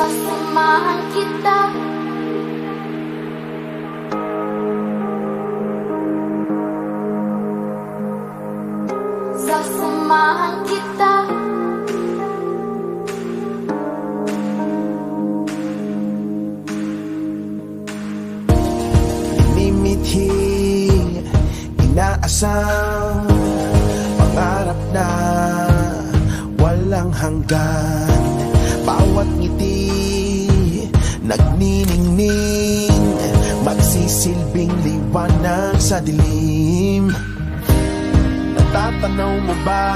Sasamahan kita. Sasamahan kita. Minimithi, inaasang pangarap na walang hanggan. Bawat ngiti nagniningning, magsisilbing liwanag sa dilim. Natatanaw mo ba?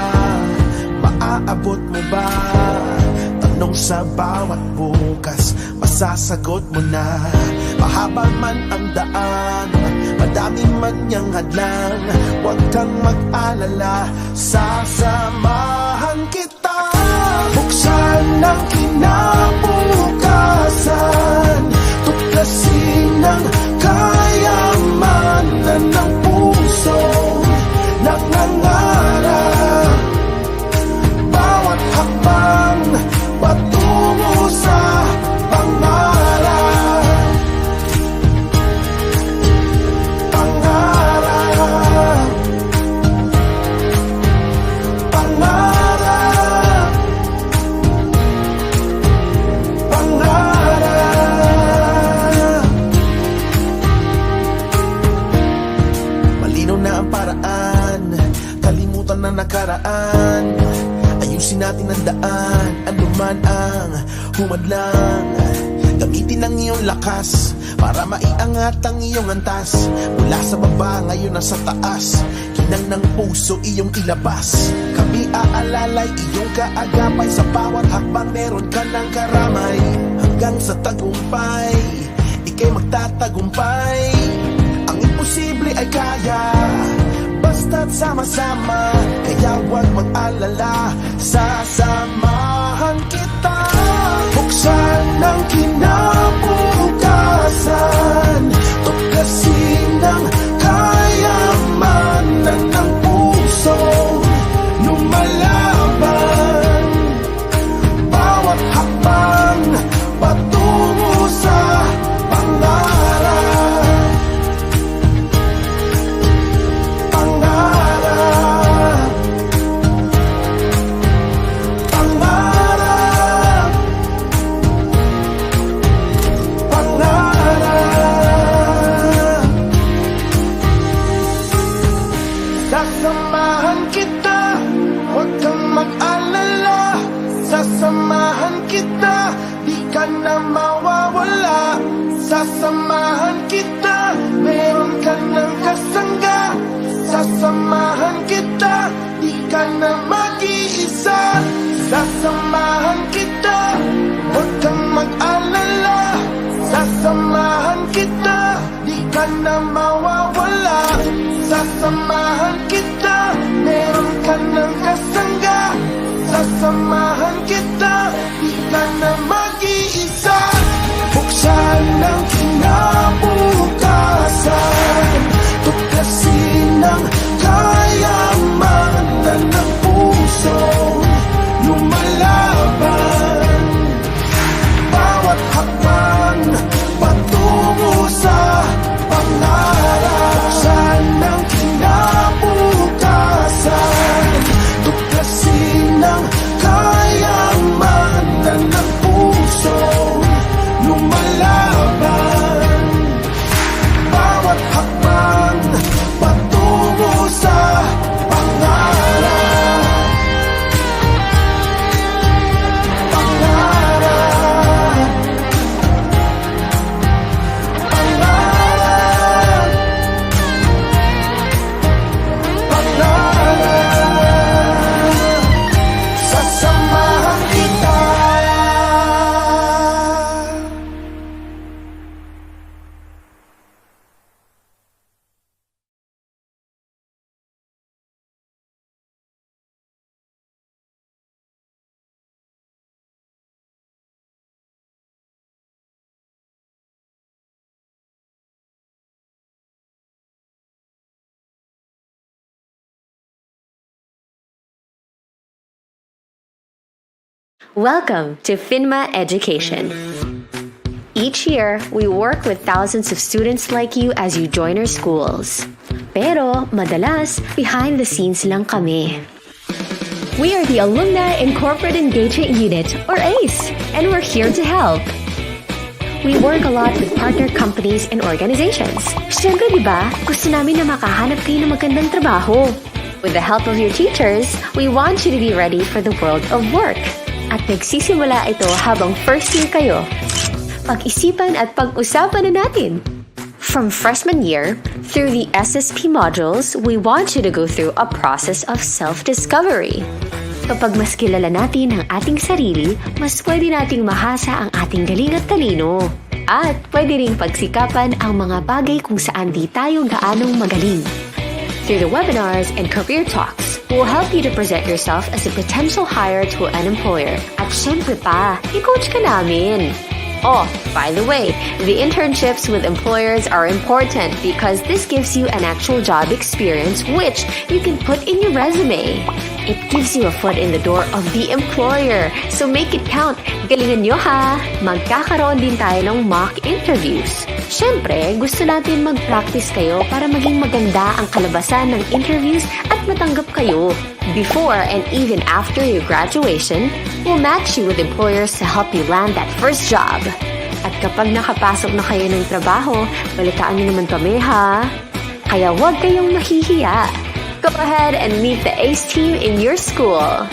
Maaabot mo ba? Tanong sa bawat bukas, masasagot mo na. Mahaba man ang daan, madami man niyang hadlang, huwag kang mag-alala, sasamahan kita. Buksan ang kinabukasan, tuklasin ang kayamanan ng puso nangangarap. Bawat hakbang patungo sa pangarap. Pangarap. Pangarap. Pangarap. Malinaw na ang paraan, kalimutan na nakaraan. Ayusin natin ang daan, anuman ang humadlang. Gamitin ang iyong lakas para maiangat ang iyong antas. Mula sa baba, ngayon nasa taas, kinang ng puso iyong ilabas. Kami aalalay iyong kaagapay, sa bawat hakbang meron ka ng karamay. Hanggang sa tagumpay, ika'y magtatagumpay. Ang imposible ay kaya, basta't sama-sama. Kaya huwag mag-alala, sasamahan kita. Buksan ang kinabukasan, tuklasin ang kayamanan ng puso lumalaban. Bawat hakbang patungo sa pangarap. Pangarap. Pangarap. Pangarap. Sasamahan kita, huwag kang mag-alala. Sasamahan kita, di ka na mawawala. Sasamahan kita, meron ka ng kasangga. Sasamahan kita, di ka na mag-iisa. Sasamahan kita, huwag kang mag-alala. Sasamahan kita, di ka na mawawala. Sasamahan kita, meron ka ng kasangga. Sasamahan kita, di ka na mag-iisa. Buksan ang kinabukasan, tuklasin ang kayamanan ng puso lumalaban. Bawat hakbang patungo sa pangarap. Buksan ang kinabukasan, tuklasin ang kayamanan Welcome to Phinma Education. Each year, we work with thousands of students like you as you join our schools. Pero madalas, behind the scenes lang kami. We are the Alumni and Corporate Engagement Unit, or ACE, and we're here to help. We work a lot with partner companies and organizations. Siyempre, di ba, gusto namin na makahanap kayo ng magandang trabaho. With the help of your teachers, we want you to be ready for the world of work. At nagsisimula ito habang first year kayo. Pag-isipan at pag-usapan na natin. From freshman year, through the SSP modules, we want you to go through a process of self-discovery. Kapag mas kilala natin ang ating sarili, mas pwede nating mahasa ang ating galing at talino. At pwede ring pagsikapan ang mga bagay kung saan di tayo gaanong magaling. Through the webinars and career talks, we'll help you to present yourself as a potential hire to an employer. At syempre pa, i-coach ka namin. Oh, by the way, the internships with employers are important because this gives you an actual job experience which you can put in your resume. It gives you a foot in the door of the employer, so make it count. Galingan nyo ha! Magkakaroon din tayo ng mock interviews. Siyempre, gusto natin mag-practice kayo para maging maganda ang kalabasan ng interviews at matanggap kayo. Before and even after your graduation, we'll match you with employers to help you land that first job. At kapag nakapasok na kayo ng trabaho, balitaan niyo naman kami ha. Kaya huwag kayong mahihiya. Go ahead and meet the ACE team in your school.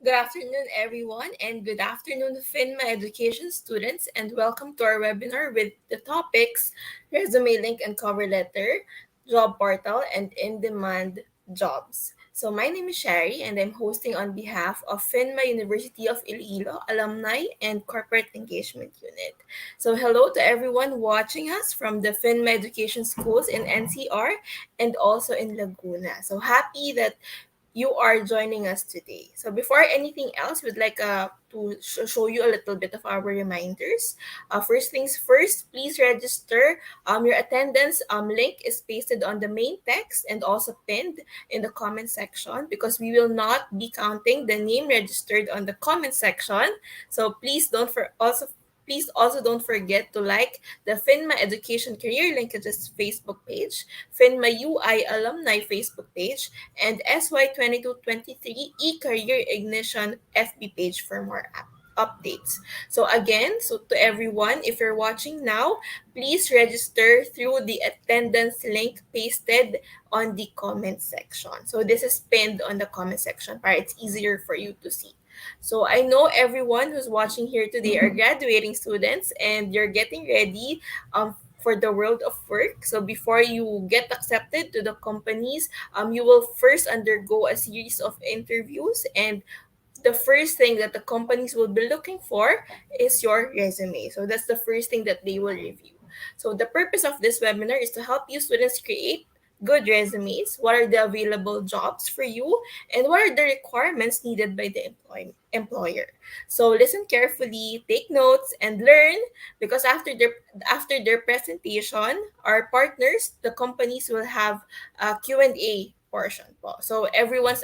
Good afternoon, everyone, and good afternoon, Phinma education students, and welcome to our webinar with the topics ResumeLink and Cover Letter, Job Portal, and In-Demand Jobs. So my name is Sherry, and I'm hosting on behalf of Phinma University of Iloilo Alumni and Corporate Engagement Unit. So hello to everyone watching us from the Phinma Education Schools in NCR and also in Laguna. So happy that you are joining us today. So before anything else, we'd like to show you a little bit of our reminders. First things first, please register. Your attendance link is pasted on the main text and also pinned in the comment section, because we will not be counting the name registered on the comment section. So please also don't forget to like the Phinma Education Career Linkages Facebook page, Phinma UI Alumni Facebook page, and SY2223 E-Career Ignition FB page for more updates. So again, so to everyone, if you're watching now, please register through the attendance link pasted on the comment section. So this is pinned on the comment section para it's easier for you to see. So I know everyone who's watching here today are graduating students and you're getting ready for the world of work. So before you get accepted to the companies, you will first undergo a series of interviews, and the first thing that the companies will be looking for is your resume. So that's the first thing that they will review. So the purpose of this webinar is to help you students create good resumes, what are the available jobs for you, and what are the requirements needed by the employer. So listen carefully, take notes, and learn, because after their presentation, our partners, the companies, will have a Q&A portion po. So everyone's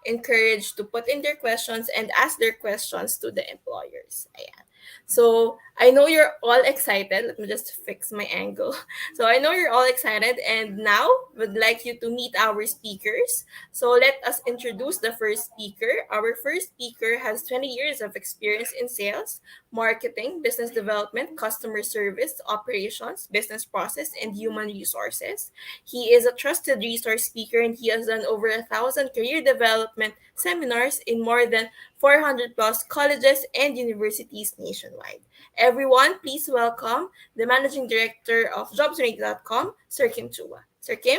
encouraged to put in their questions and ask their questions to the employers. Ayan. So I know you're all excited. Let me just fix my angle. So I know you're all excited, and now would like you to meet our speakers. So let us introduce the first speaker. Our first speaker has 20 years of experience in sales, marketing, business development, customer service, operations, business process, and human resources. He is a trusted resource speaker, and he has done over 1,000 career development seminars in more than 400 plus colleges and universities nationwide. Everyone, please welcome the Managing Director of JobsRate.com, Sir Kim Chua. Sir Kim?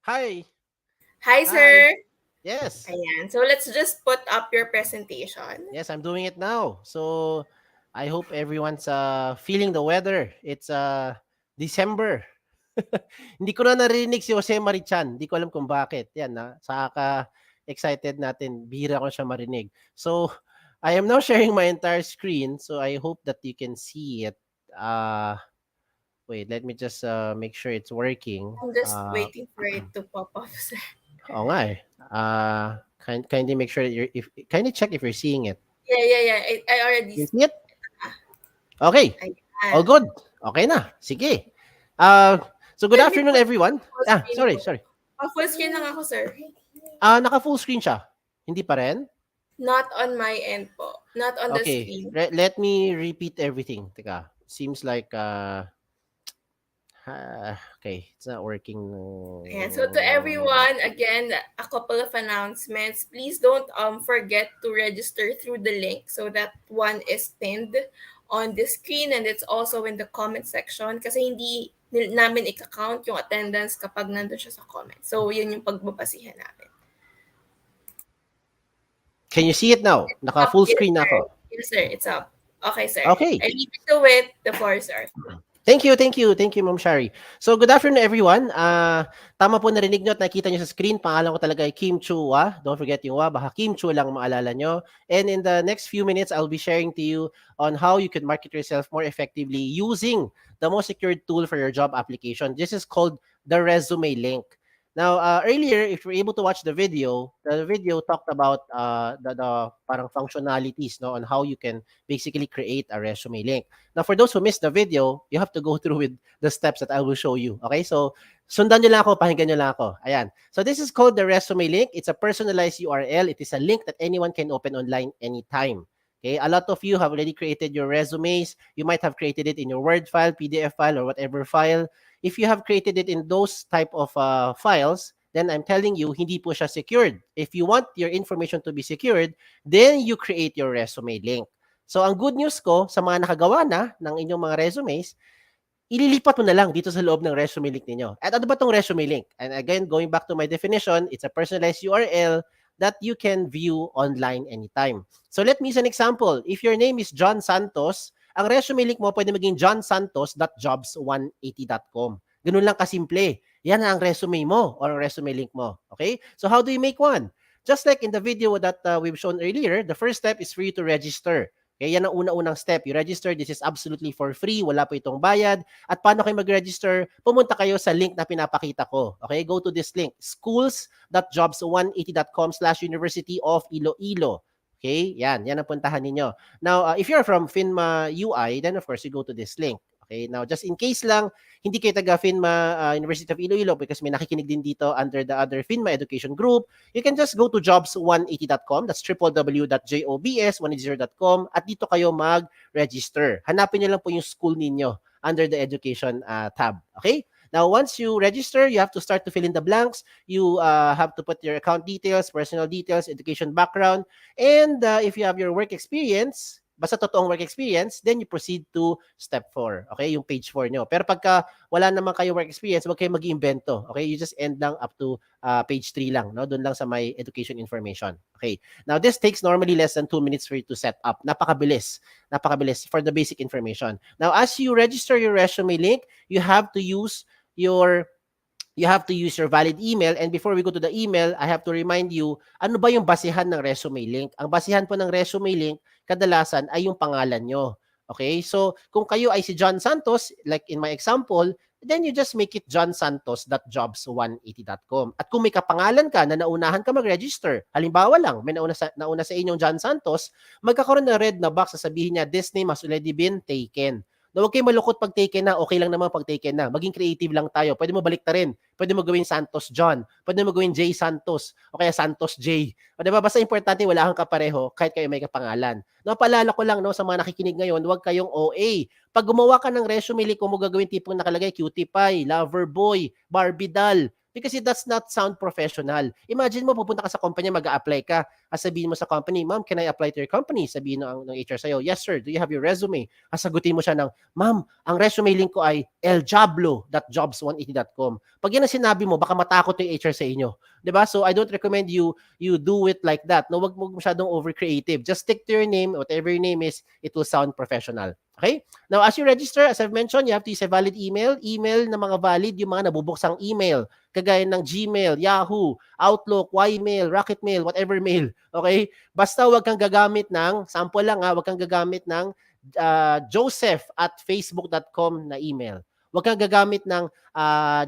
Hi. Hi, Hi. sir. Yes. Ayan. So let's just put up your presentation. Yes, I'm doing it now. So I hope everyone's feeling the weather. It's December. Hindi ko na narinig si Jose Marichan. Hindi ko alam kung bakit. Yan na. Saka excited natin. Bihira ko siya marinig. So I am now sharing my entire screen. So I hope that you can see it. Wait, let me just make sure it's working. I'm just waiting for it to pop up, sir. Oo nga eh. Kindly make sure that kindly check if you're seeing it. Yeah. I already You see it? Okay. Ayan. All good. Okay na. Sige. So good afternoon everyone. Sorry. Full screen lang ako, sir. Naka full screen siya. Hindi pa rin? Not on my end po. Not on the Okay. screen. Let me repeat everything. Teka. Seems like okay, it's not working. Yeah, so to everyone, again, a couple of announcements. Please don't forget to register through the link. So that one is pinned on the screen, and it's also in the comment section, kasi hindi namin i-count yung attendance kapag nandun siya sa comment. So yun yung pagbabasihan namin. Can you see it now? Naka full screen na ako. Yes, sir. It's up. Okay, sir. Okay. I leave it to it. The floor is ours. Thank you, Ma'am Shari. So, good afternoon, everyone. Tama po narinig nyo at nakita nyo sa screen. Pangalan ko talaga ay Kim Chua. Don't forget yung wa. Baka Kim Chua lang maalala nyo. And in the next few minutes, I'll be sharing to you on how you can market yourself more effectively using the most secured tool for your job application. This is called the ResumeLink. Now, earlier, if you're able to watch the video talked about the parang functionalities, no, on how you can basically create a resume link. Now, for those who missed the video, you have to go through with the steps that I will show you. Okay, so sundan nyo lang ako, pakinggan nyo lang ako. Ayan. So this is called the resume link. It's a personalized URL. It is a link that anyone can open online anytime. Okay, a lot of you have already created your resumes. You might have created it in your Word file, PDF file, or whatever file. If you have created it in those type of files, then I'm telling you, hindi po siya secured. If you want your information to be secured, then you create your resume link. So, ang good news ko sa mga nakagawa na ng inyong mga resumes, ililipat mo na lang dito sa loob ng resume link ninyo. At ano ba itong resume link? And again, going back to my definition, it's a personalized URL that you can view online anytime. So, let me use an example. If your name is John Santos, ang resume link mo pwede maging johnsantos.jobs180.com. Ganun lang kasimple. Yan ang resume mo or resume link mo. Okay? So how do you make one? Just like in the video that we've shown earlier, the first step is for you to register. Okay, yan ang una-unang step. You register. This is absolutely for free. Wala po itong bayad. At paano kayo mag-register? Pumunta kayo sa link na pinapakita ko. Okay, go to this link, schools.jobs180.com/University of Iloilo. Okay, yan ang puntahan ninyo. Now, if you're from Phinma UI, then of course, you go to this link. Okay, now just in case lang, hindi kayo taga Phinma University of Iloilo because may nakikinig din dito under the other Phinma Education Group, you can just go to jobs180.com, that's www.jobs180.com, at dito kayo mag-register. Hanapin nyo lang po yung school ninyo under the education tab. Okay? Now, once you register, you have to start to fill in the blanks. You have to put your account details, personal details, education background, and if you have your work experience, basta totoong work experience, then you proceed to step 4. Okay? Yung page 4 nyo. Pero pagka wala naman kayo work experience, huwag kayo mag-iimbento. Okay? You just end lang up to page 3 lang. No? Doon lang sa my education information. Okay? Now, this takes normally less than 2 minutes for you to set up. Napakabilis. Napakabilis for the basic information. Now, as you register your resume link, you have to use your valid email. And before we go to the email, I have to remind you, ano ba yung basihan ng resume link? Ang basihan po ng resume link, kadalasan ay yung pangalan nyo. Okay? So, kung kayo ay si John Santos, like in my example, then you just make it johnsantos.jobs180.com. At kung may kapangalan ka na naunahan ka mag-register, halimbawa lang, may nauna sa inyong John Santos, magkakaroon ng red na box, sasabihin niya, this name has already been taken. Na huwag kayo malukot pag taken na, okay lang naman pag taken na. Maging creative lang tayo. Pwede mo balik ta rin. Pwede mo gawin Santos John. Pwede mo gawin J Santos. O kaya Santos J. O diba? Basta importante, wala kang kapareho kahit kayo may kapangalan. Napaalala ko lang sa mga nakikinig ngayon, huwag kayong OA. Pag gumawa ka ng resume link, kung mo gagawin tipong nakalagay, cutie pie, lover boy, Barbie doll, because it does not sound professional. Imagine mo, pupunta ka sa company, mag-a-apply ka. Sabihin mo sa company, ma'am, can I apply to your company? Sabihin ng HR sa'yo, yes sir, do you have your resume? Sagutin mo siya ng, ma'am, ang resume link ko ay eljablo.jobs180.com. Pag yan ang sinabi mo, baka matakot yung HR sa inyo. Diba? So I don't recommend you do it like that. No, wag mo masyadong over-creative. Just stick to your name, whatever your name is, it will sound professional. Okay? Now, as you register, as I've mentioned, you have to use a valid email. Email na mga valid, yung mga nabubuksang email. Kagaya ng Gmail, Yahoo, Outlook, Ymail, Rocketmail, whatever mail. Okay? Basta wag kang gagamit ng, sample lang wag kang gagamit ng joseph@facebook.com na email. Wag kang gagamit ng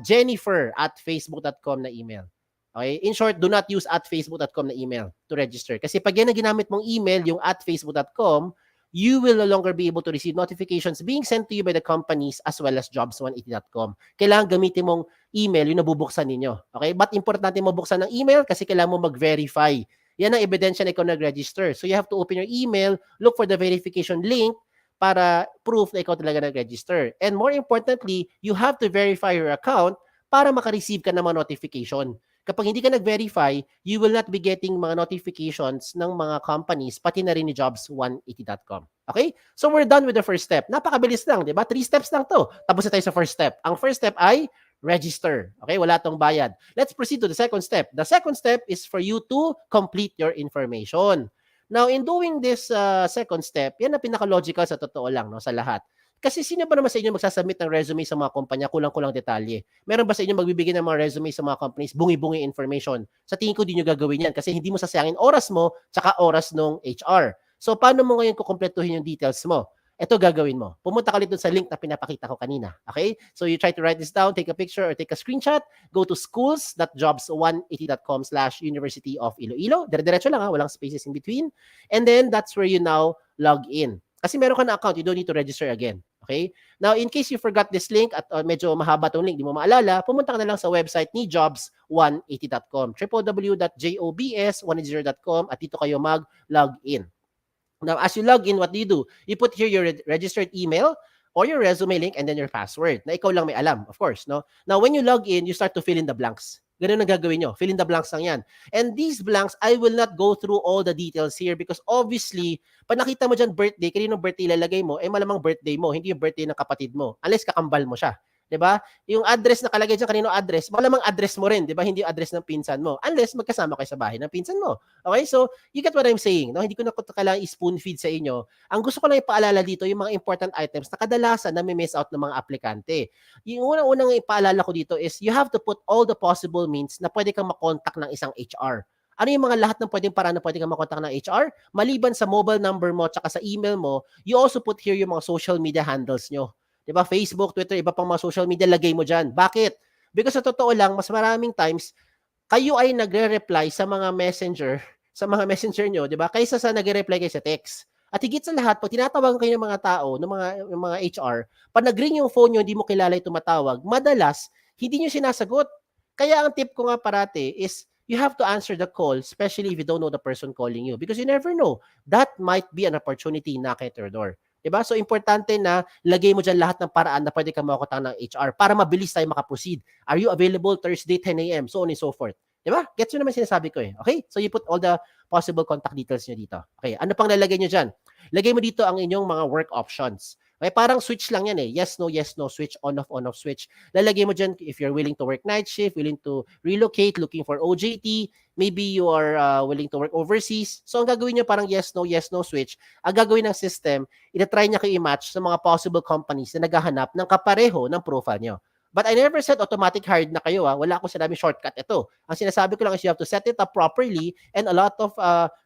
jennifer@facebook.com na email. Okay? In short, do not use @facebook.com na email to register. Kasi pag yan ang ginamit mong email, yung @facebook.com, you will no longer be able to receive notifications being sent to you by the companies as well as jobs180.com. Kailangan gamitin mong email yung nabubuksan ninyo. Okay? But importante mo buksan ng email kasi kailangan mo mag-verify. Yan ang ebidensya na ikaw nag-register. So you have to open your email, look for the verification link para proof na ikaw talaga nag-register. And more importantly, you have to verify your account para makareceive ka ng mga notification. Kapag hindi ka nag-verify, you will not be getting mga notifications ng mga companies, pati na rin ni jobs180.com. Okay? So we're done with the first step. Napakabilis lang, di ba? 3 steps lang to. Tapos na tayo sa first step. Ang first step ay register. Okay? Wala tong bayad. Let's proceed to the second step. The second step is for you to complete your information. Now, in doing this second step, yan ang pinaka-logical sa totoo lang, no, sa lahat. Kasi sino ba naman sa inyo magsasubmit ng resume sa mga kumpanya, kulang-kulang detalye? Meron ba sa inyo magbibigay ng mga resume sa mga companies, bungi-bungi information? Sa tingin ko, di nyo gagawin yan kasi hindi mo sasayangin oras mo tsaka oras ng HR. So, paano mo ngayon kukumpletuhin yung details mo? Ito gagawin mo. Pumunta ka ulit dun sa link na pinapakita ko kanina. Okay? So, you try to write this down, take a picture or take a screenshot, go to schools.jobs180.com/University of Iloilo. Dire-diretso lang walang spaces in between. And then, that's where you now log in. Kasi meron ka na account, you don't need to register again. Okay? Now, in case you forgot this link at medyo mahaba tong link, di mo maalala, pumunta ka na lang sa website ni jobs180.com, www.jobs180.com at dito kayo mag-log in. Now, as you log in, what do? You put here your registered email or your resume link and then your password na ikaw lang may alam, of course. No? Now, when you log in, you start to fill in the blanks. Ganun ang gagawin nyo. Fill in the blanks lang yan. And these blanks, I will not go through all the details here because obviously, pag nakita mo dyan birthday, kaninong birthday ilalagay mo, malamang birthday mo, hindi yung birthday ng kapatid mo. Unless kakambal mo siya. 'di ba? Yung address na kalagay diyan, kanino address, malamang address mo rin, 'di ba? Hindi yung address ng pinsan mo. Unless magkasama kayo sa bahay ng pinsan mo. Okay? So, you get what I'm saying, no? Hindi ko na kailangan i-spoon feed sa inyo. Ang gusto ko lang ipaalala dito yung mga important items na kadalasan na may miss out ng mga aplikante. Yung unang-unang ipaalala ko dito is you have to put all the possible means na pwede kang makontak ng isang HR. Ano yung mga lahat ng pwedeng paraan na pwede kang makontak ng HR? Maliban sa mobile number mo at sa email mo, you also put here yung mga social media handles nyo. 'Di ba? Facebook, Twitter, iba pang mga social media, lagay mo diyan. Bakit? Because sa totoo lang, mas maraming times kayo ay nagre-reply sa mga messenger nyo, 'di ba? Kaysa sa nagre-reply kayo sa text. At higit sa lahat, pag tinatawagan kayo ng mga tao, ng mga HR, pag nag-ring yung phone nyo, hindi mo kilala yung tumatawag, madalas hindi nyo sinasagot. Kaya ang tip ko nga parati is you have to answer the call, especially if you don't know the person calling you, because you never know. That might be an opportunity knock at your door. Diba? So, importante na lagay mo dyan lahat ng paraan na pwede ka makakontak ng HR para mabilis tayo makaproceed. Are you available Thursday 10 a.m.? So on and so forth. Diba? Gets nyo naman sinasabi ko eh. Okay? So, you put all the possible contact details nyo dito. Okay. Ano pang lalagay nyo dyan? Lagay mo dito ang inyong mga work options. Okay, parang switch lang yan eh. Yes, no, switch, on, off, switch. Lalagay mo dyan if you're willing to work night shift, willing to relocate, looking for OJT, maybe you are willing to work overseas. So, ang gagawin nyo parang yes, no, switch. Ang gagawin ng system, itatry niya kayo i-match sa mga possible companies na naghahanap ng kapareho ng profile nyo. But I never said automatic hired na kayo. Wala akong sinabing shortcut ito. Ang sinasabi ko lang is you have to set it up properly and a lot of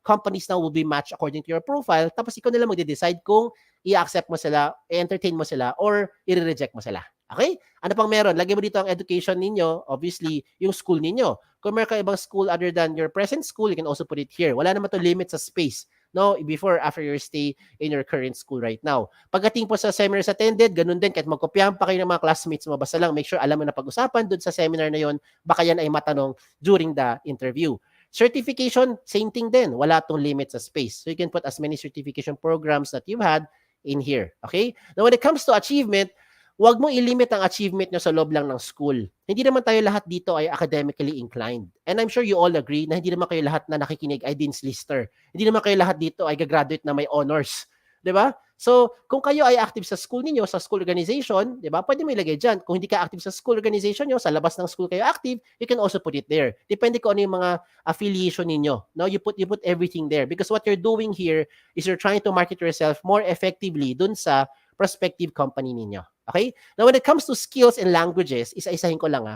companies now will be matched according to your profile. Tapos ikaw nila magde-decide kung i-accept mo sila, i-entertain mo sila, or i-reject mo sila. Okay? Ano pang meron? Lagay mo dito ang education ninyo, obviously, yung school ninyo. Kung meron ka ibang school other than your present school, you can also put it here. Wala naman to limit sa space. No, before, after your stay in your current school right now. Pagdating po sa seminars attended, ganun din, kahit magkopyahan pa kayo ng mga classmates mo, basta lang make sure alam mo na pag-usapan dun sa seminar na yon, baka yan ay matanong during the interview. Certification, same thing din. Wala tong limit sa space. So you can put as many certification programs that you've had in here. Okay? Now, when it comes to achievement, huwag mong ilimit ang achievement nyo sa loob lang ng school. Hindi naman tayo lahat dito ay academically inclined. And I'm sure you all agree na hindi naman kayo lahat na nakikinig ay Dean's Lister. Hindi naman kayo lahat dito ay gagraduate na may honors. 'Di ba? So, kung kayo ay active sa school niyo, sa school organization, 'di ba? Pwede mo ilagay diyan. Kung hindi ka active sa school organization niyo, sa labas ng school kayo active, you can also put it there. Depende kung ano yung mga affiliation ninyo. No, you put everything there because what you're doing here is you're trying to market yourself more effectively dun sa prospective company ninyo. Okay? Now, when it comes to skills and languages, isa-isahin ko lang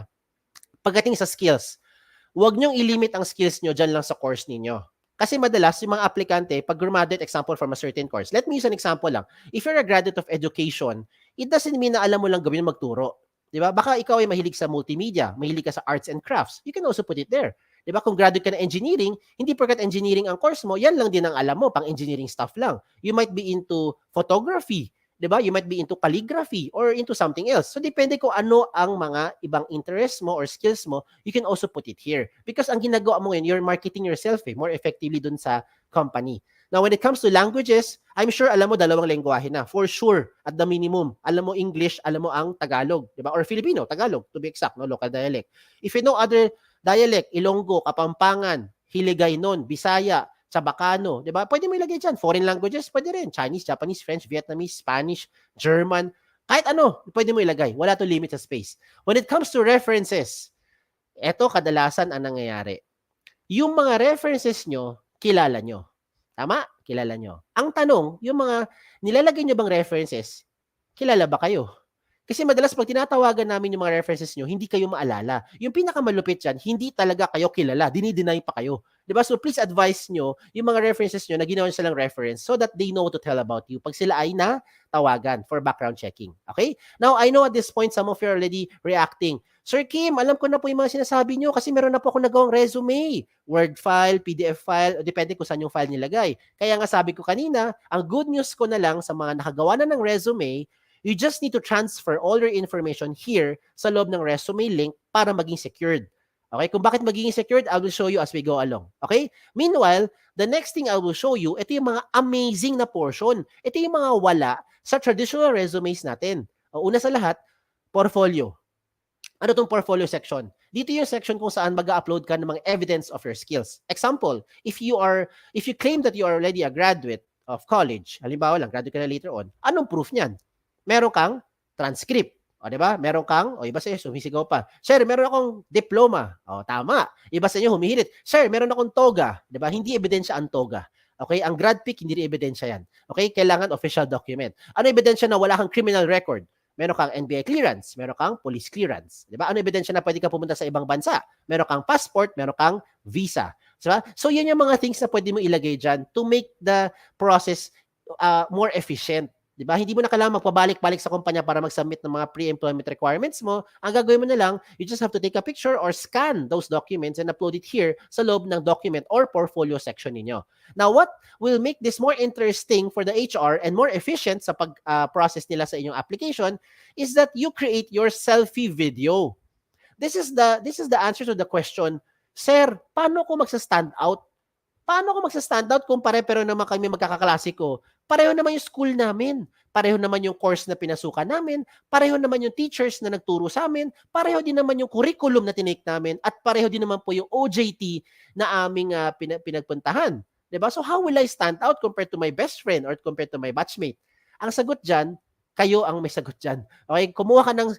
Pagdating sa skills, huwag niyong ilimit ang skills niyo dyan lang sa course ninyo. Kasi madalas, yung mga aplikante, pag graduate, example from a certain course, let me use an example lang. If you're a graduate of education, it doesn't mean na alam mo lang gawin magturo. Diba? Baka ikaw ay mahilig sa multimedia, mahilig ka sa arts and crafts. You can also put it there. Diba? Kung graduate ka ng engineering, hindi porkat engineering ang course mo, yan lang din ang alam mo, pang engineering stuff lang. You might be into photography, 'di ba? You might be into calligraphy or into something else. So depende kung ano ang mga ibang interests mo or skills mo, you can also put it here. Because ang ginagawa mo ngayon, you're marketing yourself more effectively dun sa company. Now, when it comes to languages, I'm sure alam mo dalawang lengguwahe na. For sure, at the minimum. Alam mo English, alam mo ang Tagalog, 'di ba? Or Filipino, Tagalog to be exact, no, local dialect. If you know other dialect, Ilonggo, Kapampangan, Hiligaynon, Bisaya, Chabacano, 'di ba? Pwede mo ilagay diyan. Foreign languages, pwede rin. Chinese, Japanese, French, Vietnamese, Spanish, German, kahit ano, pwede mo ilagay. Wala to limit sa space. When it comes to references, eto kadalasan ang nangyayari. Yung mga references nyo, kilala nyo. Tama? Kilala nyo. Ang tanong, yung mga nilalagay nyo bang references, kilala ba kayo? Kasi madalas pag tinatawagan namin yung mga references nyo, hindi kayo maalala. Yung pinakamalupit yan, hindi talaga kayo kilala. Dinideny pa kayo. Diba? So please advise nyo yung mga references nyo na ginawa silang reference so that they know what to tell about you pag sila ay natawagan for background checking. Okay? Now, I know at this point, some of you are already reacting. Sir Kim, alam ko na po yung mga sinasabi nyo kasi meron na po ako nagawang resume. Word file, PDF file, depende kung saan yung file nilagay. Kaya nga sabi ko kanina, ang good news ko na lang sa mga nakagawa na ng resume, you just need to transfer all your information here sa loob ng resume link para maging secured. Okay? Kung bakit magiging secured, I will show you as we go along. Okay? Meanwhile, the next thing I will show you, ito yung mga amazing na portion. Ito yung mga wala sa traditional resumes natin. O, una sa lahat, portfolio. Ano tong portfolio section? Dito yung section kung saan mag-upload ka ng mga evidence of your skills. Example, if you claim that you are already a graduate of college, halimbawa lang, graduate ka na later on, anong proof niyan? Meron kang transcript. O, di ba? Meron kang, o iba sa inyo, sumisigaw pa. Sir, meron akong diploma. O, tama. Iba sa inyo, humihirit. Sir, meron akong toga. Di ba? Hindi ebidensya ang toga. Okay? Ang grad pick, hindi rin ebidensya yan. Okay? Kailangan official document. Ano ebidensya na wala kang criminal record? Meron kang NBI clearance, meron kang police clearance. Di ba? Ano ebidensya na pwede ka pumunta sa ibang bansa? Meron kang passport, meron kang visa. Diba? So, yun yung mga things na pwede mo ilagay dyan to make the process more efficient. Diba? Hindi mo na kailangan magpabalik-balik sa kumpanya para mag-submit ng mga pre-employment requirements mo. Ang gagawin mo na lang, you just have to take a picture or scan those documents and upload it here sa loob ng document or portfolio section ninyo. Now, what will make this more interesting for the HR and more efficient sa pag-process nila sa inyong application is that you create your selfie video. This is the answer to the question, Sir, paano ko magsa-stand out? Paano ako magsa-stand out kung pare-pareho naman kami magkakaklase ko? Pareho naman yung school namin. Pareho naman yung course na pinasukan namin. Pareho naman yung teachers na nagturo sa amin. Pareho din naman yung curriculum na tinake namin. At pareho din naman po yung OJT na aming pinagpuntahan. Diba? So how will I stand out compared to my best friend or compared to my batchmate? Ang sagot dyan, kayo ang may sagot dyan. Okay? Kumuha ka ng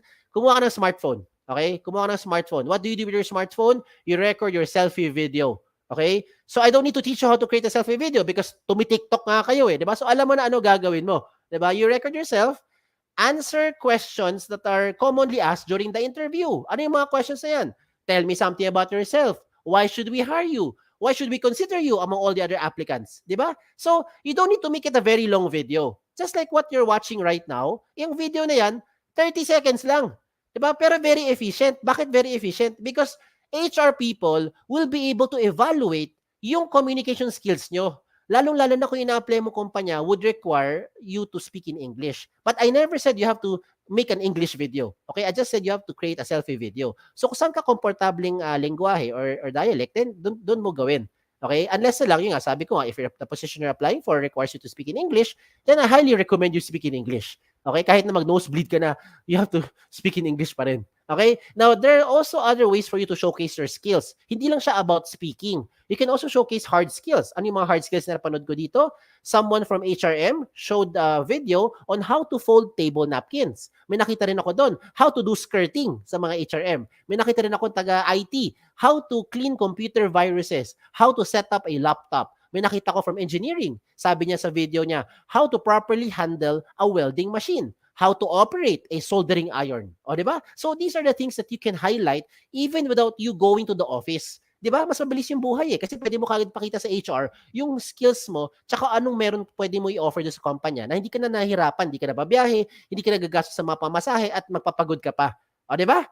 smartphone. Okay? Kumuha ka ng smartphone. What do you do with your smartphone? You record your selfie video. Okay? So I don't need to teach you how to create a selfie video because tumi-TikTok nga kayo eh, 'di ba? So alam mo na ano gagawin mo, 'di ba? You record yourself, answer questions that are commonly asked during the interview. Ano yung mga questions na 'yan? Tell me something about yourself. Why should we hire you? Why should we consider you among all the other applicants? 'Di ba? So you don't need to make it a very long video. Just like what you're watching right now, yung video na 'yan, 30 seconds lang. 'Di ba? Pero very efficient. Bakit very efficient? Because HR people will be able to evaluate yung communication skills nyo. Lalong-lalo na kung ina-apply mo kumpanya would require you to speak in English. But I never said you have to make an English video. Okay? I just said you have to create a selfie video. So kung saan ka komportabling lengguwahe or dialect, then doon mo gawin. Okay? Unless lang, yun nga, sabi ko nga, if the position you're applying for requires you to speak in English, then I highly recommend you speak in English. Okay? Kahit na mag-nosebleed ka na, you have to speak in English pa rin. Okay? Now, there are also other ways for you to showcase your skills. Hindi lang siya about speaking. You can also showcase hard skills. Ano yung mga hard skills na napanood ko dito? Someone from HRM showed a video on how to fold table napkins. May nakita rin ako doon. How to do skirting sa mga HRM. May nakita rin ako taga-IT. How to clean computer viruses. How to set up a laptop. May nakita ko from engineering. Sabi niya sa video niya, how to properly handle a welding machine. How to operate a soldering iron. O, di ba? So, these are the things that you can highlight even without you going to the office. Di ba? Mas mabilis yung buhay eh. Kasi pwede mo kagad pakita sa HR yung skills mo tsaka anong meron pwede mo i-offer doon sa kumpanya na hindi ka na nahihirapan, hindi ka na babiyahe, hindi ka na gagastos sa mga pamasahe at magpapagod ka pa. O, di ba?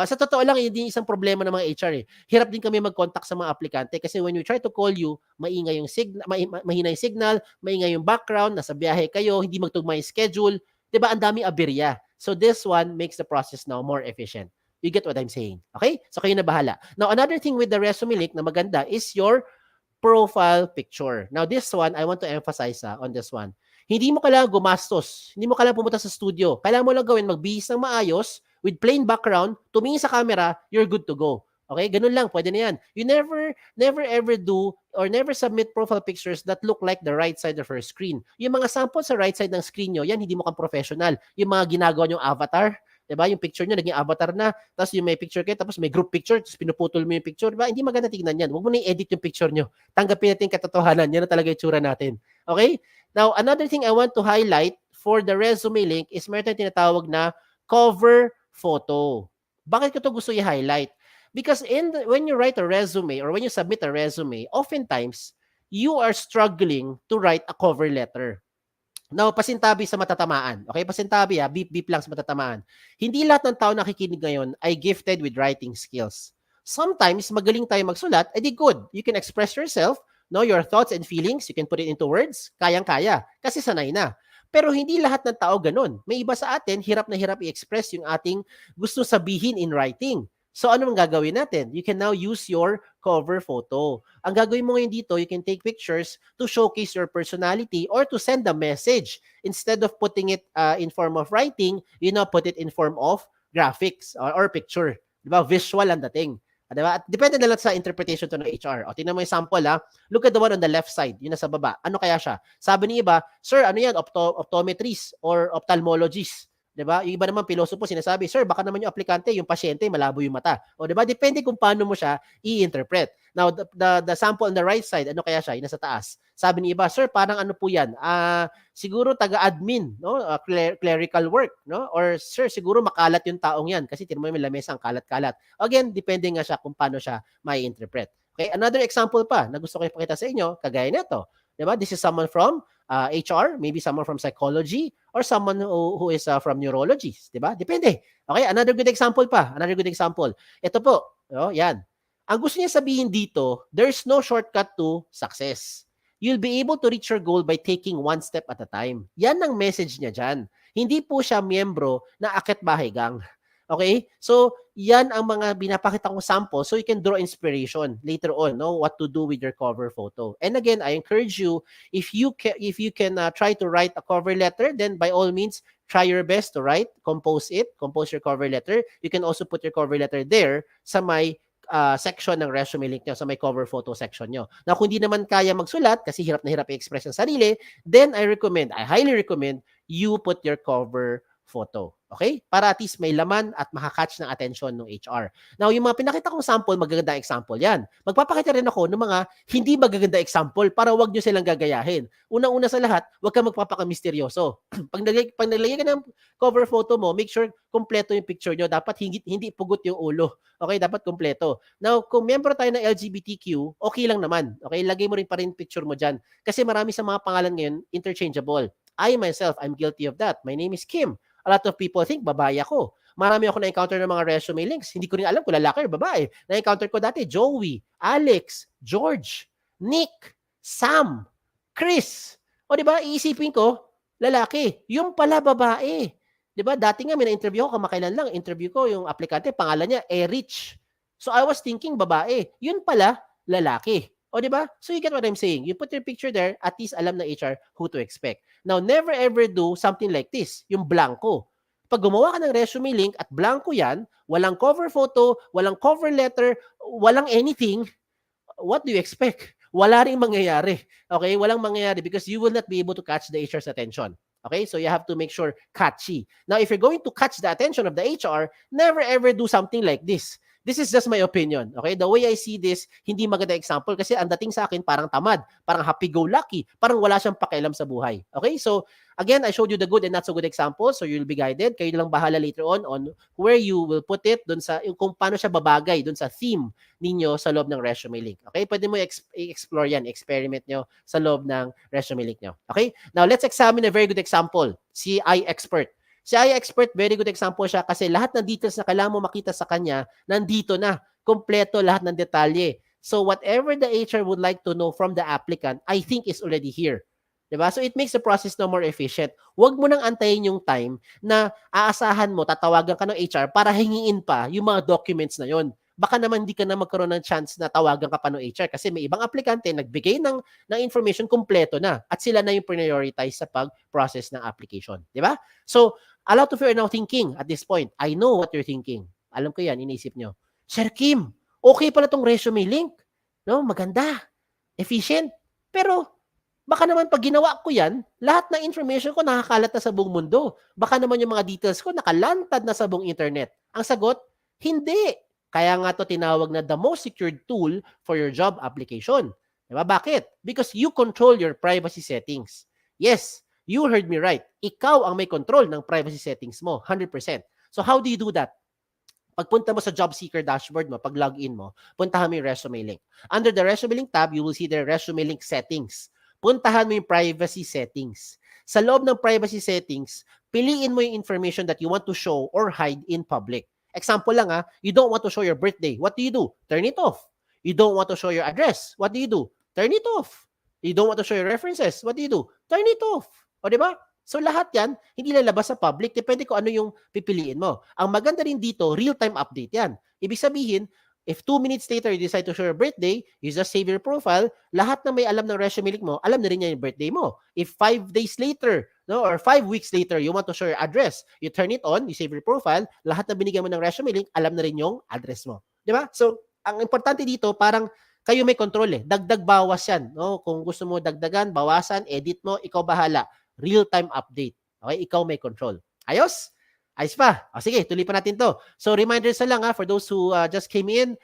Sa totoo lang, hindi isang problema ng mga HR eh. Hirap din kami mag-contact sa mga aplikante kasi when we try to call you, maingay yung signal, mahina yung signal, maingay yung background, nasa biyahe kayo, hindi magtugma yung schedule. Diba, ang daming aberya. So this one makes the process now more efficient. You get what I'm saying? Okay? So kayo na bahala. Now, another thing with the ResumeLink na maganda is your profile picture. Now, this one, I want to emphasize on this one. Hindi mo kailangan gumastos. Hindi mo kailangan pumunta sa studio. Kailangan mo lang gawin, magbihis ng maayos, with plain background, tumingin sa camera, you're good to go. Okay? Ganun lang, pwede na yan. You never ever do or never submit profile pictures that look like the right side of your screen. Yung mga sample sa right side ng screen nyo, yan hindi mo kang professional. Yung mga ginagawa nyong avatar, diba? Yung picture nyo, naging avatar na, tapos yung may picture kayo, tapos may group picture, tapos pinuputol mo yung picture, diba? Hindi maganda tignan yan. Huwag mo na i-edit yung picture nyo. Tanggapin natin yung katotohanan. Yan na talaga yung tsura natin. Okay? Now, another thing I want to highlight for the ResumeLink is meron tayong tinatawag na cover photo. Bakit ko to gusto i-highlight? Because when you write a resume or when you submit a resume, oftentimes, you are struggling to write a cover letter. Now, pasintabi sa matatamaan. Okay, pasintabi beep lang sa matatamaan. Hindi lahat ng tao nakikinig ngayon ay gifted with writing skills. Sometimes, magaling tayo magsulat, edi good. You can express yourself, your thoughts and feelings, you can put it into words, kayang-kaya, kasi sanay na. Pero hindi lahat ng tao ganun. May iba sa atin, hirap na hirap i-express yung ating gusto sabihin in writing. So ano ang gagawin natin? You can now use your cover photo. Ang gagawin mo ngayon dito, you can take pictures to showcase your personality or to send a message. Instead of putting it in form of writing, you now put it in form of graphics or picture. Diba? Visual ang dating. Diba? At depende na lang sa interpretation to ng HR. O, tingnan mo yung sample Look at the one on the left side, yun nasa baba. Ano kaya siya? Sabi ni iba, sir, ano yan? Optometrist or ophthalmologist. 'Di ba? Yung iba naman pilosopo sinasabi, "Sir, baka naman yung aplikante, yung pasyente malabo yung mata." O 'di ba? Depende kung paano mo siya i-interpret. Now, the sample on the right side, ano kaya siya? Yung nasa taas. Sabi ni iba, "Sir, parang ano po 'yan? Siguro taga-admin, no? Clerical work, no? Or sir, siguro makalat yung taong 'yan kasi tingnan mo yung lamesa ang kalat-kalat." Again, depende nga siya kung paano siya mai-interpret. Okay, another example pa na gusto ko ipakita sa inyo, kagaya nito. 'Di ba? This is someone from HR, maybe someone from psychology, or someone who is from neurology, 'di ba? Depende. Okay, another good example pa. Another good example. Ito po, oh, 'yan. Ang gusto niya sabihin dito, there's no shortcut to success. You'll be able to reach your goal by taking one step at a time. Yan ang message niya diyan. Hindi po siya miyembro na akit bahay gang. Okay? So, yan ang mga binapakita kong sample so you can draw inspiration later on, no, what to do with your cover photo. And again, I encourage you, if you can try to write a cover letter, then by all means, try your best to write, compose your cover letter. You can also put your cover letter there sa may section ng resume link nyo, sa may cover photo section nyo. Now, kung di naman kaya magsulat kasi hirap na hirap i-express ang sarili, then I highly recommend you put your cover photo. Okay? Para at least may laman at makakatch ng attention ng HR. Now, yung mga pinakita kong sample, magaganda example yan. Magpapakita rin ako ng mga hindi magaganda example para wag nyo silang gagayahin. Unang-una sa lahat, wag kang magpapakamisteryoso. pag naglagay ka ng cover photo mo, make sure kompleto yung picture nyo. Dapat hindi pugot yung ulo. Okay? Dapat kompleto. Now, kung member tayo ng LGBTQ, okay lang naman. Okay? Lagay mo rin pa rin picture mo dyan. Kasi marami sa mga pangalan ngayon, interchangeable. I myself, I'm guilty of that. My name is Kim. A lot of people think babae ako. Marami ako na-encounter ng mga resume links. Hindi ko rin alam kung lalaki or babae. Na-encounter ko dati, Joey, Alex, George, Nick, Sam, Chris. O di ba, iisipin ko, lalaki. Yung pala babae. Di ba, dati nga may na-interview ko, kamakailan lang, interview ko, yung aplikante, pangalan niya, Erich. So I was thinking babae. Yun pala, lalaki. O di ba? So you get what I'm saying. You put your picture there, at least alam na HR who to expect. Now, never ever do something like this, yung blanco. Pag gumawa ka ng resume link at blanco yan, walang cover photo, walang cover letter, walang anything, what do you expect? Wala ring mangyayari. Okay? Walang mangyayari because you will not be able to catch the HR's attention. Okay? So you have to make sure catchy. Now, if you're going to catch the attention of the HR, never ever do something like this. This is just my opinion. Okay? The way I see this, hindi maganda example kasi ang dating sa akin parang tamad, parang happy-go-lucky, parang wala siyang pakialam sa buhay. Okay? So, again, I showed you the good and not so good examples, so you'll be guided. Kayo lang bahala later on where you will put it dun sa, kung paano siya babagay dun sa theme ninyo sa loob ng resume link. Okay? Pwede mo i-explore yan, experiment nyo sa loob ng resume link nyo. Okay? Now, let's examine a very good example. Si iExpert. Si iExpert, very good example siya kasi lahat ng details na kailangan mo makita sa kanya, nandito na. Kompleto lahat ng detalye. So whatever the HR would like to know from the applicant, I think is already here. Diba? So it makes the process no more efficient. Huwag mo nang antayin yung time na aasahan mo, tatawagan ka ng HR para hingiin pa yung mga documents na yon. Baka naman hindi ka na magkaroon ng chance na tawagan ka pa ng HR kasi may ibang aplikante nagbigay ng information kompleto na at sila na yung prioritize sa pag-process ng application. Di ba? So, a lot of you are now thinking at this point, I know what you're thinking. Alam ko yan, iniisip nyo. Sir Kim, okay pala tong resume link. No, maganda, efficient. Pero, baka naman pag ginawa ko yan, lahat ng information ko nakakalat na sa buong mundo. Baka naman yung mga details ko nakalantad na sa buong internet. Ang sagot, hindi. Kaya nga to tinawag na the most secured tool for your job application. Diba? Bakit? Because you control your privacy settings. Yes, you heard me right. Ikaw ang may control ng privacy settings mo, 100%. So how do you do that? Pagpunta mo sa job seeker dashboard mo, pag login mo, puntahan mo yung resume link. Under the resume link tab, you will see the resume link settings. Puntahan mo yung privacy settings. Sa loob ng privacy settings, piliin mo yung information that you want to show or hide in public. Example lang you don't want to show your birthday. What do? Turn it off. You don't want to show your address. What do? Turn it off. You don't want to show your references. What do? Turn it off. O diba? So lahat yan, hindi lalabas sa public. Depende kung ano yung pipiliin mo. Ang maganda rin dito, real-time update yan. Ibig sabihin, if 2 minutes later you decide to show your birthday, you just save your profile, lahat na may alam ng resume link mo, alam na rin niya yung birthday mo. If 5 days later, or 5 weeks later, you want to show your address, you turn it on, you save your profile, lahat na binigyan mo ng resume link, alam na rin yung address mo. Di ba? So, ang importante dito, parang kayo may control Dagdag bawas yan. No? Kung gusto mo dagdagan, bawasan, edit mo, ikaw bahala. Real-time update. Okay? Ikaw may control. Ayos? Ayos pa. O sige, tuloy pa natin to. So reminders na lang for those who just came in.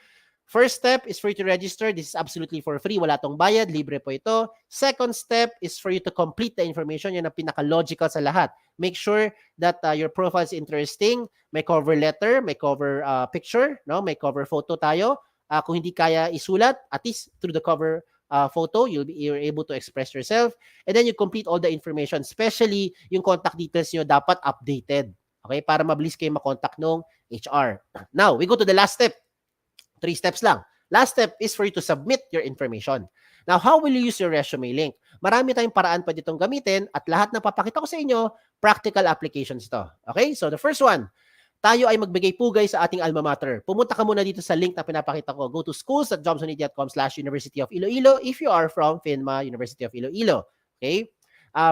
First step is for you to register. This is absolutely for free. Wala tong bayad. Libre po ito. Second step is for you to complete the information. Yan ang pinaka-logical sa lahat. Make sure that your profile is interesting. May cover letter, may cover picture, no? May cover photo tayo. Kung hindi kaya isulat, at least through the cover photo, you're able to express yourself. And then you complete all the information. Especially yung contact details nyo dapat updated. Okay? Para mabilis kayo makontak ng HR. Now, we go to the last step. 3 steps lang. Last step is for you to submit your information. Now, how will you use your resume link? Marami tayong paraan pwede itong gamitin at lahat na papakita ko sa inyo, practical applications to. Okay? So, the first one, tayo ay magbigay pugay sa ating alma mater. Pumunta ka muna dito sa link na pinapakita ko. Go to schools.jobsonity.com/University of Iloilo if you are from Phinma, University of Iloilo. Okay?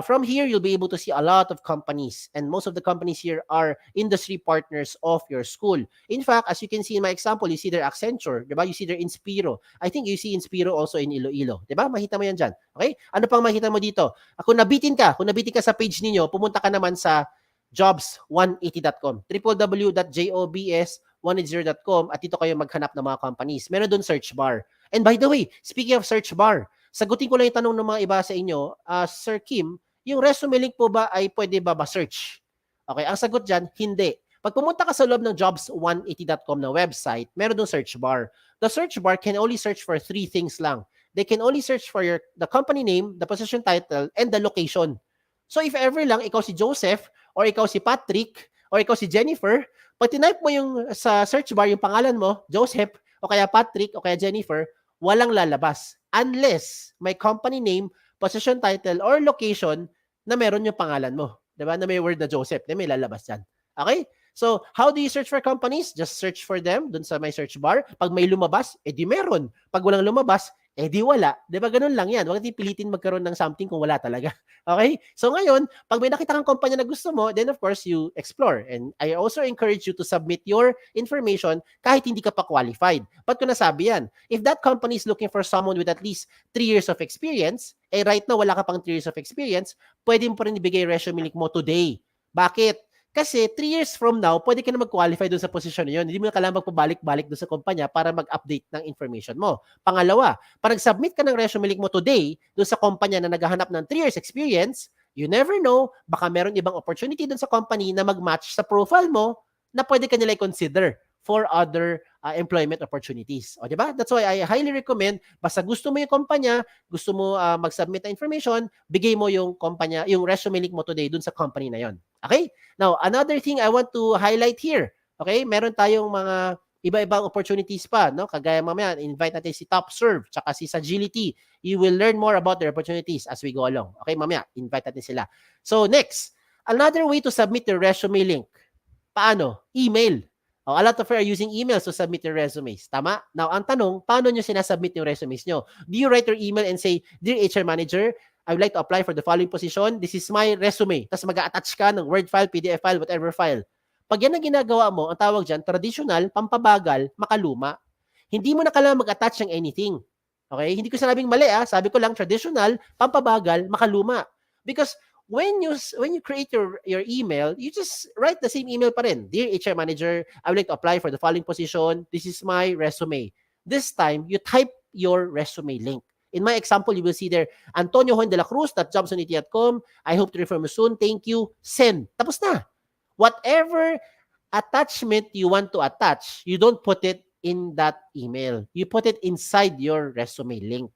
From here, you'll be able to see a lot of companies, and most of the companies here are industry partners of your school. In fact, as you can see in my example, you see their Accenture, diba? You see their Inspiro. I think you see Inspiro also in Iloilo. Diba? Makita mo yan dyan. Okay? Ano pang makita mo dito? Kung nabitin ka sa page ninyo, pumunta ka naman sa jobs180.com, www.jobs180.com, at dito kayo maghanap ng mga companies. Meron doon search bar. And by the way, speaking of search bar, sagutin ko lang yung tanong ng mga iba sa inyo, Sir Kim, yung resume link po ba ay pwede ba search? Okay, ang sagot dyan, hindi. Pag pumunta ka sa loob ng jobs180.com na website, meron doon search bar. The search bar can only search for 3 things lang. They can only search for the company name, the position title, and the location. So if ever lang, ikaw si Joseph, or ikaw si Patrick, or ikaw si Jennifer, pag tinype mo yung sa search bar yung pangalan mo, Joseph, o kaya Patrick, o kaya Jennifer, walang lalabas. Unless may company name, position title, or location na meron yung pangalan mo. Diba? Na may word na Joseph. Na may lalabas dyan. Okay? So, how do you search for companies? Just search for them dun sa may search bar. Pag may lumabas, edi meron. Pag walang lumabas, edi wala. Diba? Ganun lang yan. Huwag natin pilitin magkaroon ng something kung wala talaga. Okay? So ngayon, pag may nakita kang kumpanya na gusto mo, then of course, you explore. And I also encourage you to submit your information kahit hindi ka pa qualified. Ba't ko nasabi yan? If that company is looking for someone with at least 3 years of experience, right now wala ka pang 3 years of experience, pwede mo pa rin ibigay resume link mo today. Bakit? Kasi 3 years from now, pwede ka na mag-qualify doon sa posisyon na yun. Hindi mo na kailangan magpabalik-balik doon sa kumpanya para mag-update ng information mo. Pangalawa, pag nag-submit ka ng resume link mo today doon sa kumpanya na naghahanap ng 3 years experience, you never know, baka meron ibang opportunity doon sa company na mag-match sa profile mo na pwede ka nila i-consider for other employment opportunities. O, diba? That's why I highly recommend, basta gusto mo yung kumpanya, gusto mo mag-submit na information, bigay mo yung kumpanya, yung resume link mo today dun sa company na yon. Okay? Now, another thing I want to highlight here, okay? Meron tayong mga iba-ibang opportunities pa, no? Kagaya mamaya, invite natin si Topserve, tsaka si Sagility. You will learn more about their opportunities as we go along. Okay, mamaya, invite natin sila. So, next, another way to submit your resume link. Paano? Email. A lot of you are using emails to submit your resumes. Tama? Now, ang tanong, paano nyo sinasubmit yung resumes nyo? Do you write your email and say, Dear HR Manager, I would like to apply for the following position. This is my resume. Tapos mag-attach ka ng Word file, PDF file, whatever file. Pag yan ang ginagawa mo, ang tawag dyan, traditional, pampabagal, makaluma. Hindi mo na kailangan mag-attach ng anything. Okay? Hindi ko sinabing mali, Sabi ko lang, traditional, pampabagal, makaluma. Because when you create your email, you just write the same email pa rin. Dear HR Manager, I would like to apply for the following position. This is my resume. This time, you type your resume link. In my example, you will see there, antoniojuandelaCruz.jobsonity.com. I hope to refer you soon. Thank you. Send. Tapos na. Whatever attachment you want to attach, you don't put it in that email. You put it inside your resume link.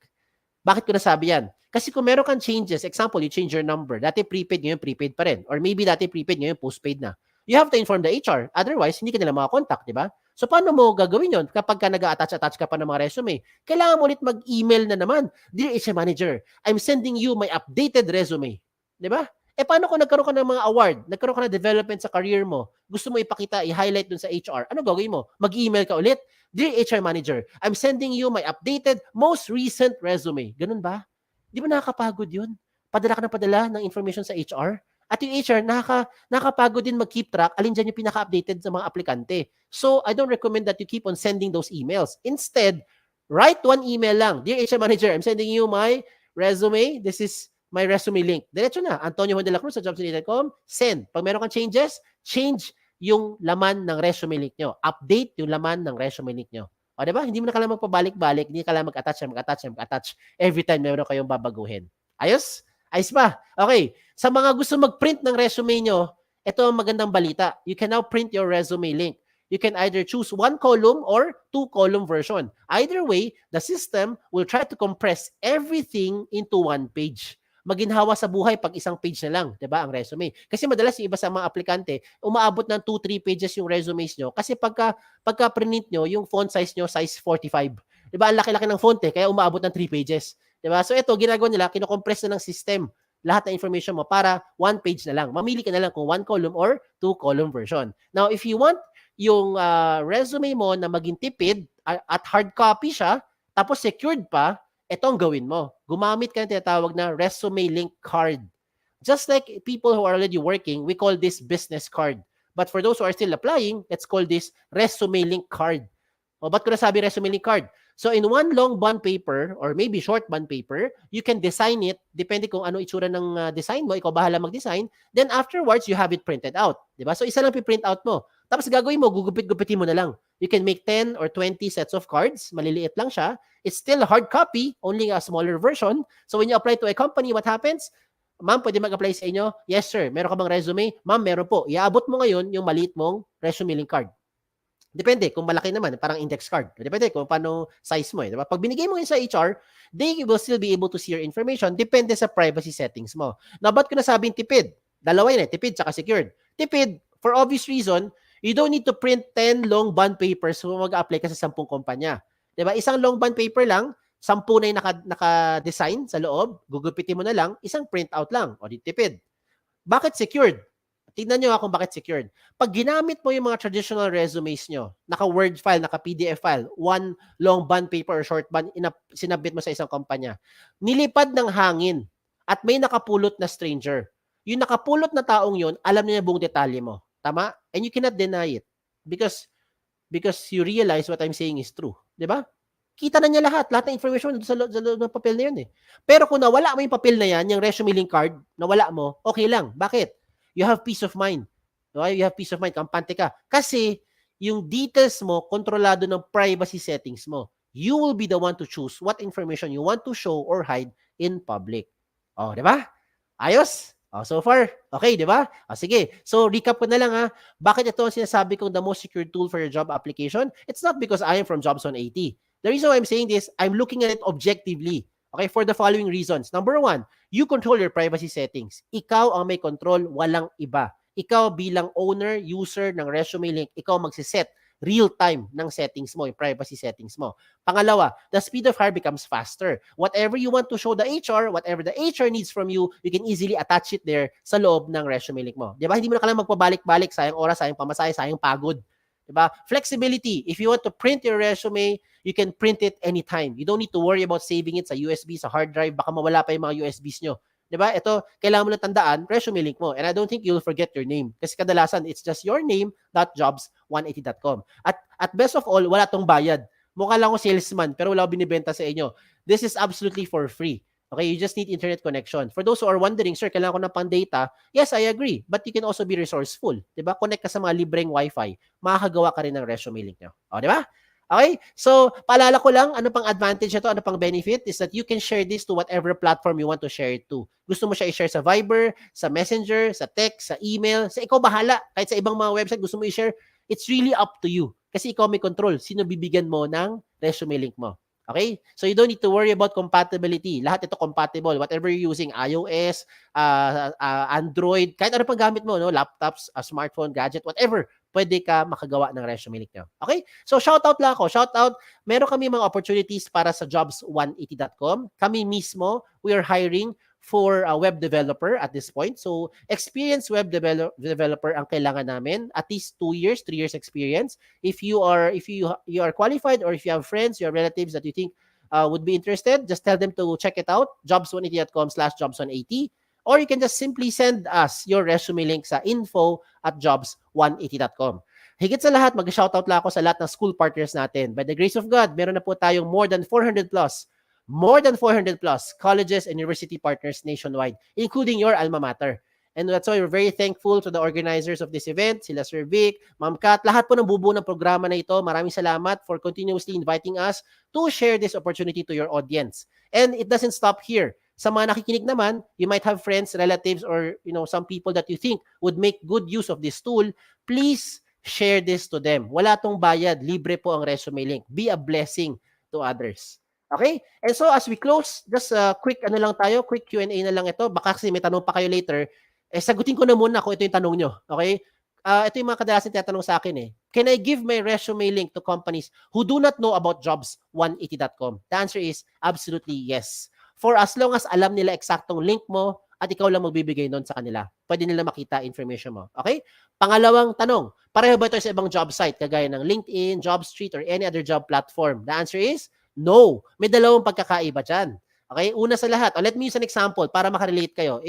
Bakit ko nasabi yan? Kasi kung meron kang changes, example, you change your number. Dati prepaid, ngayon prepaid pa rin. Or maybe dati prepaid, ngayon postpaid na. You have to inform the HR. Otherwise, hindi ka nila makakontakt, di ba? So, paano mo gagawin yon kapag ka nag-attach ka pa ng mga resume? Kailangan mo ulit mag-email na naman. Dear HR Manager, I'm sending you my updated resume. Di ba? Paano kung nagkaroon ka ng mga award, nagkaroon ka ng development sa career mo, gusto mo ipakita, i-highlight dun sa HR, ano gagawin mo? Mag-email ka ulit. Dear HR Manager, I'm sending you my updated, most recent resume. Ganun ba? Di ba nakakapagod yun? Padala ka ng padala ng information sa HR? At yung HR, nakakapagod din mag-keep track, alin dyan yung pinaka-updated sa mga aplikante. So, I don't recommend that you keep on sending those emails. Instead, write one email lang. Dear HR Manager, I'm sending you my resume. This is my resume link. Diretso na. AntoniojuandelaCruz@jobsonity.com. Send. Pag meron kang changes, change yung laman ng resume link nyo. Update yung laman ng resume link nyo. O, diba? Hindi mo na kailangan magpabalik-balik, hindi kailangan mag-attach every time meron kayong babaguhin. Ayos? Ayos ba? Okay. Sa mga gusto mag-print ng resume nyo, ito ang magandang balita. You can now print your resume link. You can either choose 1 column or 2 column version. Either way, the system will try to compress everything into 1 page. Maginhawa sa buhay pag isang page na lang, 'di ba, ang resume. Kasi madalas yung iba sa mga aplikante, umaabot ng 2-3 pages yung resumes nyo kasi pagka print nyo, yung font size nyo size 45. 'Di ba? Ang laki-laki ng font kaya umaabot ng 3 pages. 'Di ba? So ito ginagawa nila, kino-compress na ng system lahat ng information mo para 1 page na lang. Mamili ka na lang kung 1 column or 2 column version. Now, if you want yung resume mo na maging tipid at hard copy siya, tapos secured pa, ito ang gawin mo. Gumamit ka ng tinatawag na resume link card. Just like people who are already working, we call this business card. But for those who are still applying, let's call this resume link card. O, ba't ko nasabi resume link card? So in one long bond paper or maybe short bond paper, you can design it, depende kung ano itsura ng design mo, ikaw bahala mag-design, then afterwards, you have it printed out. Diba? So isa lang piprint out mo. Tapos gagawin mo, gugupit-gupitin mo na lang. You can make 10 or 20 sets of cards, maliliit lang siya. It's still a hard copy, only a smaller version. So when you apply to a company, what happens? Ma'am, pwede mag-apply sa inyo? Yes, sir. Meron ka bang resume? Ma'am, meron po. Iaabot mo ngayon yung maliit mong resume link card. Depende, kung malaki naman, parang index card. Depende kung paano size mo. Diba? Pag binigay mo yun sa HR, they will still be able to see your information. Depende sa privacy settings mo. Now, ba't ko nasabing tipid? Dalawa yun tipid tsaka secured. Tipid, for obvious reason, you don't need to print 10 long bond papers kung mag-apply ka sa 10 kumpanya. Diba? Isang long bond paper lang, 10 na yung naka-design sa loob, gugupitin mo na lang, isang print out lang, o di tipid. Bakit secured? Tingnan nyo kung bakit secured. Pag ginamit mo yung mga traditional resumes nyo, naka-Word file, naka-PDF file, one long bond paper or short bond, sinabit mo sa isang kumpanya, nilipad ng hangin at may nakapulot na stranger. Yung nakapulot na taong yun, alam niya buong detalye mo. Tama? And you cannot deny it because you realize what I'm saying is true. Diba? Kita na niya lahat ng information sa loob ng papel na yun eh. Pero kung nawala mo yung papel na yan, yung resume link card, nawala mo, okay lang. Bakit? You have peace of mind. Okay? You have peace of mind. Kampante ka. Kasi yung details mo, kontrolado ng privacy settings mo. You will be the one to choose what information you want to show or hide in public. Oh, di ba? Ayos? Oh, so far, okay, di ba? Oh, sige. So, recap ko na lang ha. Bakit ito ang sinasabi kong the most secure tool for your job application? It's not because I am from Jobs on 80. The reason why I'm saying this, I'm looking at it objectively. Okay, for the following reasons. Number 1, you control your privacy settings. Ikaw ang may control, walang iba. Ikaw bilang owner, user ng resume link, ikaw magsiset real-time ng settings mo, yung privacy settings mo. Pangalawa, the speed of hire becomes faster. Whatever you want to show the HR, whatever the HR needs from you, you can easily attach it there sa loob ng resume link mo. Diba? Hindi mo na kailangan magpabalik-balik, sayang oras, sayang pamasahe, sayang pagod. Diba? Flexibility. If you want to print your resume, you can print it anytime. You don't need to worry about saving it sa USB, sa hard drive. Baka mawala pa yung mga USBs nyo. Diba? Ito, kailangan mo na tandaan, resume link mo. And I don't think you'll forget your name. Kasi kadalasan, it's just your name.jobs180.com. At best of all, wala tong bayad. Mukha lang akong salesman, pero wala akong binibenta sa inyo. This is absolutely for free. Okay, you just need internet connection. For those who are wondering, sir, kailangan ko ng pang-data? Yes, I agree. But you can also be resourceful. Diba? Connect ka sa mga libreng wifi. Makakagawa ka rin ng resume link nyo. O, diba? Okay? So, paalala ko lang, ano pang advantage ito, ano pang benefit is that you can share this to whatever platform you want to share it to. Gusto mo siya i-share sa Viber, sa Messenger, sa text, sa email, sa ikaw bahala. Kahit sa ibang mga website, gusto mo i-share, it's really up to you. Kasi ikaw may control. Sino bibigyan mo ng resume link mo? Okay? So you don't need to worry about compatibility. Lahat ito compatible. Whatever you're using, iOS, Android, kahit ano pang gamit mo, no? Laptops, smartphone, gadget, whatever, pwede ka makagawa ng resume link nyo. Okay? So shout out lang ako. Shout out. Meron kami mga opportunities para sa jobs180.com. Kami mismo, we are hiring for a web developer at this point. So, experienced web developer ang kailangan namin. At least 2 years, 3 years experience. If you are qualified or if you have friends, your relatives that you think would be interested, just tell them to check it out, jobs180.com/jobs180. Or you can just simply send us your resume link sa info@jobs180.com. Higit sa lahat, mag-shoutout lang ako sa lahat ng school partners natin. By the grace of God, meron na po tayong more than 400 plus colleges and university partners nationwide, including your alma mater. And that's why we're very thankful to the organizers of this event, sila Sir Vic, Ma'am Kat, lahat po ng bubuo ng programa na ito. Maraming salamat for continuously inviting us to share this opportunity to your audience. And it doesn't stop here. Sa mga nakikinig naman, you might have friends, relatives, or some people that you think would make good use of this tool. Please share this to them. Wala tong bayad, libre po ang resume link. Be a blessing to others. Okay? And so as we close, just quick lang tayo, quick Q&A na lang ito. Baka kasi may tanong pa kayo later. Sagutin ko na muna kung ito yung tanong nyo. Okay? Ito yung mga kadalasan tinatanong sa akin eh. Can I give my resume link to companies who do not know about jobs180.com? The answer is absolutely yes. For as long as alam nila eksaktong link mo at ikaw lang magbibigay nun sa kanila. Pwede nila makita information mo. Okay? Pangalawang tanong, pareho ba ito sa ibang job site kagaya ng LinkedIn, JobStreet, or any other job platform? The answer is no. May dalawang pagkakaiba dyan. Okay? Una sa lahat, let me use an example para makarelate kayo.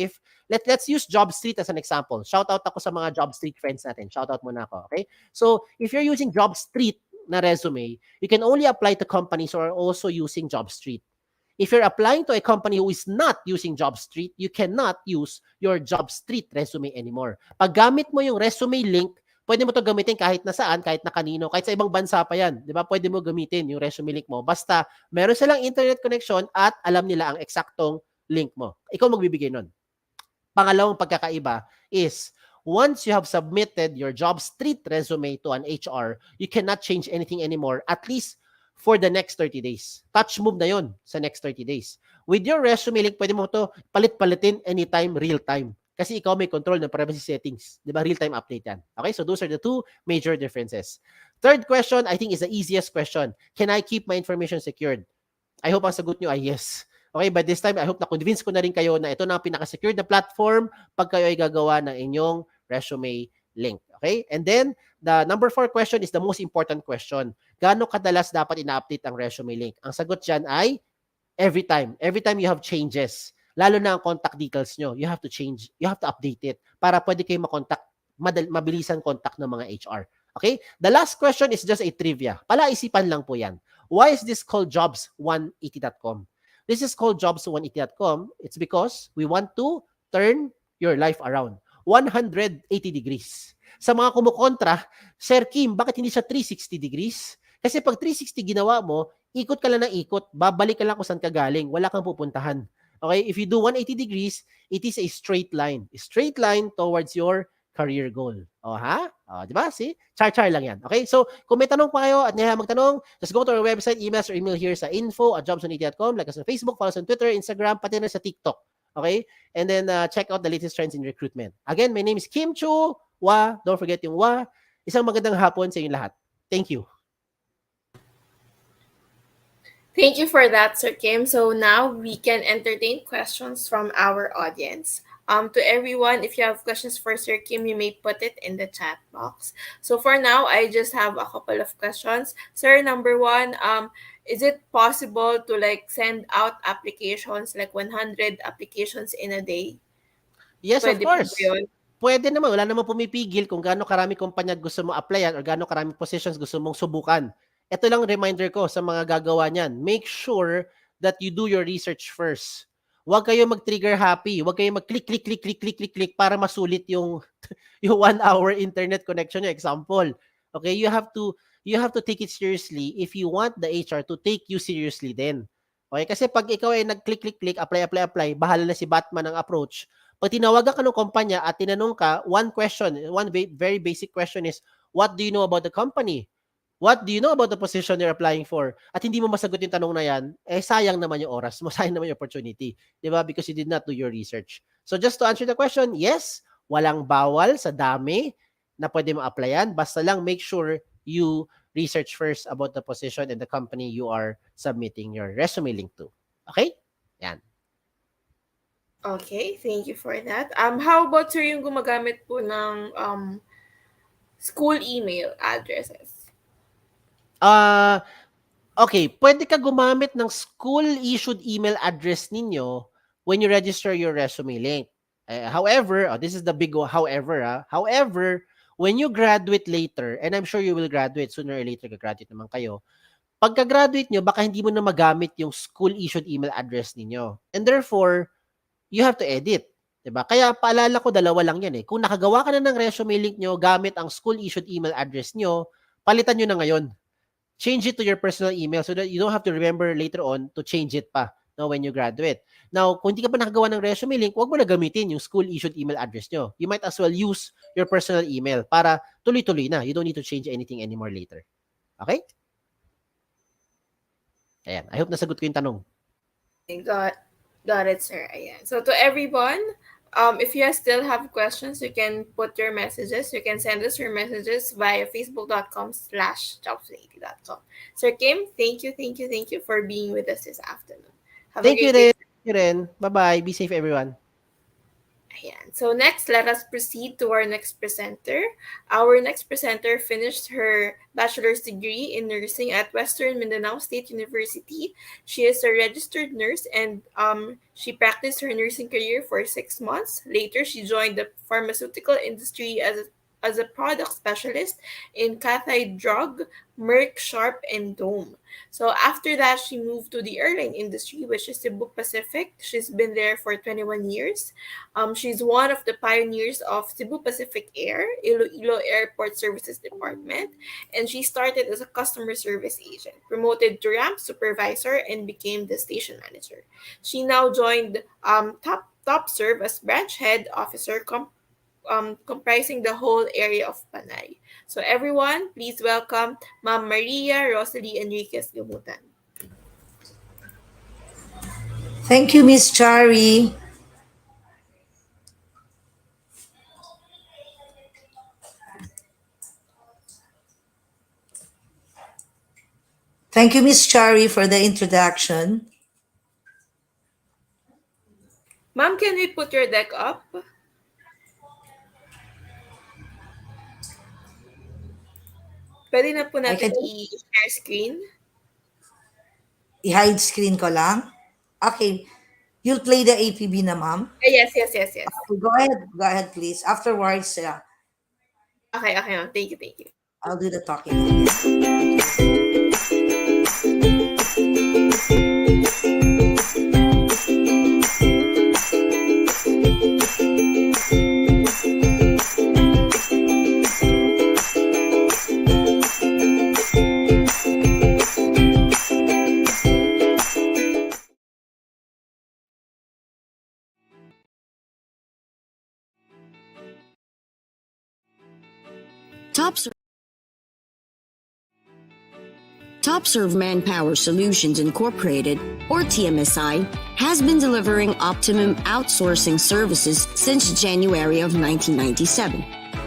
Let's use JobStreet as an example. Shout out ako sa mga JobStreet friends natin. Shout out muna ako. Okay? So, if you're using JobStreet na resume, you can only apply to companies who are also using JobStreet. If you're applying to a company who is not using JobStreet, you cannot use your JobStreet resume anymore. Pag gamit mo yung resume link, pwede mo to gamitin kahit na saan, kahit na kanino, kahit sa ibang bansa pa yan. Di ba? Pwede mo gamitin yung resume link mo. Basta meron silang internet connection at alam nila ang eksaktong link mo. Ikaw magbibigay nun. Pangalawang pagkakaiba is once you have submitted your JobStreet resume to an HR, you cannot change anything anymore, at least for the next 30 days. Touch move na yon sa next 30 days. With your resume link, pwede mo to palit-palitin anytime, real time. Kasi ikaw may control ng privacy settings. Di ba? Real-time update yan. Okay? So those are the two major differences. Third question, I think is the easiest question. Can I keep my information secured? I hope ang sagot nyo ay yes. Okay, by this time, I hope na-convince ko na rin kayo na ito na ang pinaka-secured na platform pag kayo ay gagawa ng inyong resume link. Okay? And then, the number 4 question is the most important question. Gaano kadalas dapat ina-update ang resume link? Ang sagot dyan ay every time. Every time you have changes. Lalo na ang contact details nyo, you have to change, you have to update it para pwede kayo makontak, mabilisan contact ng mga HR. Okay? The last question is just a trivia. Palaisipan lang po yan. Why is this called jobs180.com? This is called jobs180.com. It's because we want to turn your life around 180 degrees. Sa mga kumukontra, Sir Kim, bakit hindi siya 360 degrees? Kasi pag 360 ginawa mo, ikot ka lang ng ikot, babalik ka lang kung saan ka galing, wala kang pupuntahan. Okay? If you do 180 degrees, it is a straight line. A straight line towards your career goal. O ha? O, di ba? See? Char-char lang yan. Okay? So, kung may tanong pa kayo at nahiya magtanong, just go to our website, email or email here sa info@jobs180.com, like us on Facebook, follow us on Twitter, Instagram, pati na sa TikTok. Okay? And then, check out the latest trends in recruitment. Again, my name is Kim Chu. Don't forget yung Wa. Isang magandang hapon sa inyong lahat. Thank you. Thank you for that, Sir Kim. So now we can entertain questions from our audience. To everyone, if you have questions for Sir Kim, you may put it in the chat box. So for now, I just have a couple of questions. Sir, number 1, is it possible to send out applications, 100 applications in a day? Yes, Pwede of course. po ba yun? Pwede naman. Wala namang pumipigil kung gaano karami kumpanya gusto mo applyan or gaano karami positions gusto mong subukan. Ito lang reminder ko sa mga gagawa niyan. Make sure that you do your research first. Huwag kayo mag-trigger happy. Huwag kayo mag-click para masulit yung 1 hour internet connection nyo. Example. Okay, you have to take it seriously if you want the HR to take you seriously then. Okay, kasi pag ikaw ay nag-click, apply, bahala na si Batman ang approach. Pag tinawagan ka ng kumpanya at tinanong ka, one very basic question is, what do you know about the company? What do you know about the position you're applying for? At hindi mo masagot yung tanong na yan, sayang naman yung oras mo, sayang naman yung opportunity. Diba? Because you did not do your research. So just to answer the question, yes, walang bawal sa dami na pwede mo applyan. Basta lang make sure you research first about the position and the company you are submitting your resume link to. Okay? Yan. Okay, thank you for that. How about, sir, yung gumagamit po ng school email addresses? Okay, pwede ka gumamit ng school-issued email address ninyo when you register your resume link. However, this is the big however, however, when you graduate later, and I'm sure you will graduate sooner or later, gagraduate naman kayo, pagka-graduate nyo, baka hindi mo na magamit yung school-issued email address ninyo. And therefore, you have to edit. Diba? Kaya paalala ko, dalawa lang yan eh. Kung nakagawa ka na ng resume link nyo gamit ang school-issued email address nyo, palitan nyo na ngayon. Change it to your personal email so that you don't have to remember later on to change it pa, no, when you graduate. Now, kung hindi ka pa nakagawa ng resume link, huwag mo na gamitin yung school-issued email address nyo. You might as well use your personal email para tuloy-tuloy na. You don't need to change anything anymore later. Okay? Ayan. I hope nasagot ko yung tanong. Got it, sir. Ayan. So to everyone, if you still have questions, you can put your messages. You can send us your messages via facebook.com/jobs80.com. Sir Kim, thank you for being with us this afternoon. Have Thank a you, great day. Ren. Thank you, Ren. Bye-bye. Be safe, everyone. Ayan. So next, let us proceed to our next presenter. Our next presenter finished her bachelor's degree in nursing at Western Mindanao State University. She is a registered nurse and she practiced her nursing career for 6 months. Later, she joined the pharmaceutical industry as a product specialist in Cathay Drug, Merck, Sharp, and Dome. So after that, she moved to the airline industry, which is Cebu Pacific. She's been there for 21 years. She's one of the pioneers of Cebu Pacific Air, Iloilo Airport Services Department, and she started as a customer service agent, promoted to ramp supervisor, and became the station manager. She now joined Topserve as branch head officer, comprising the whole area of Panay. So everyone, please welcome Ma'am Maria Rosalie Enriquez Gumutan. Thank you, Miss Chari. Thank you, Miss Chari, for the introduction. Ma'am, can we put your deck up? Pwede na po natin i-share screen. I-hide screen ko lang. Okay. You'll play the APB na, ma'am? Yes. Okay, go ahead, please. Afterwards, Okay, ma'am. Thank you. I'll do the talking. Topserve Manpower Solutions Incorporated, or TMSI, has been delivering optimum outsourcing services since January of 1997.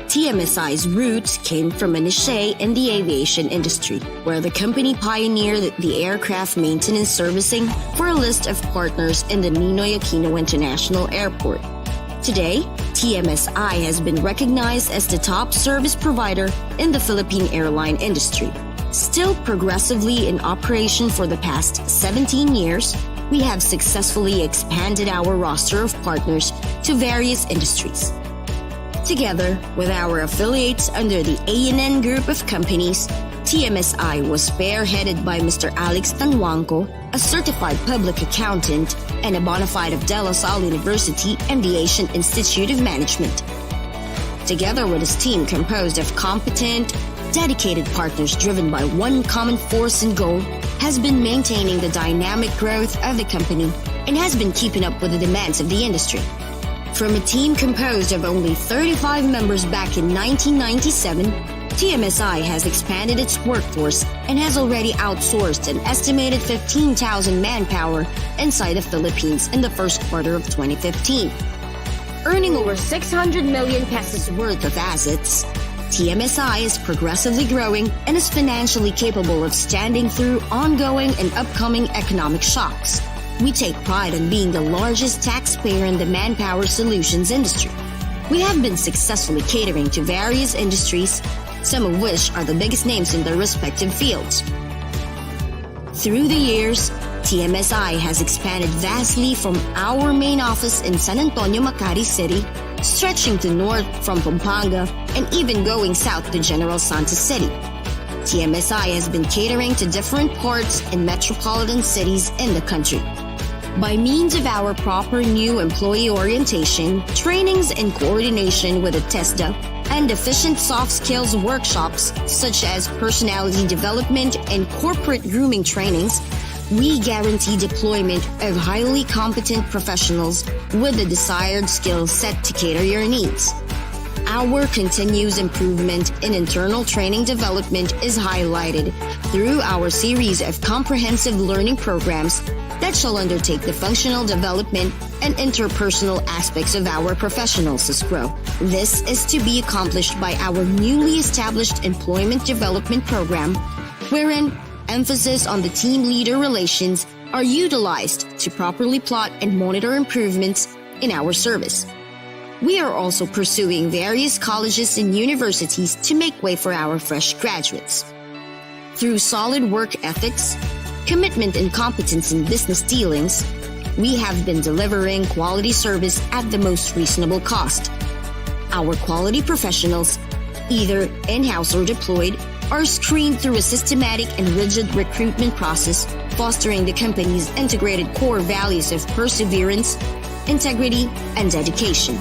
TMSI's roots came from a niche in the aviation industry, where the company pioneered the aircraft maintenance servicing for a list of partners in the Ninoy Aquino International Airport. Today, TMSI has been recognized as the top service provider in the Philippine airline industry. Still progressively in operation for the past 17 years, we have successfully expanded our roster of partners to various industries. Together with our affiliates under the A&N group of companies, TMSI was spearheaded by Mr. Alex Tanwangco, a certified public accountant and a bona fide of De La Salle University Aviation Institute of Management. Together with his team composed of competent, dedicated partners driven by one common force and goal, has been maintaining the dynamic growth of the company and has been keeping up with the demands of the industry. From a team composed of only 35 members back in 1997, TMSI has expanded its workforce and has already outsourced an estimated 15,000 manpower inside the Philippines in the first quarter of 2015. Earning over 600 million pesos worth of assets, TMSI is progressively growing and is financially capable of standing through ongoing and upcoming economic shocks. We take pride in being the largest taxpayer in the manpower solutions industry. We have been successfully catering to various industries, some of which are the biggest names in their respective fields. Through the years, TMSI has expanded vastly from our main office in San Antonio, Makati City, stretching to north from Pampanga and even going south to General Santos City. TMSI has been catering to different ports in metropolitan cities in the country. By means of our proper new employee orientation, trainings in coordination with a TESDA, and efficient soft skills workshops such as personality development and corporate grooming trainings, we guarantee deployment of highly competent professionals with the desired skill set to cater your needs. Our continuous improvement in internal training development is highlighted through our series of comprehensive learning programs that shall undertake the functional development and interpersonal aspects of our professionals as grow. This is to be accomplished by our newly established employment development program, wherein emphasis on the team leader relations are utilized to properly plot and monitor improvements in our service. We are also pursuing various colleges and universities to make way for our fresh graduates. Through solid work ethics, commitment and competence in business dealings, we have been delivering quality service at the most reasonable cost. Our quality professionals, either in-house or deployed, are screened through a systematic and rigid recruitment process, fostering the company's integrated core values of perseverance, integrity, and dedication.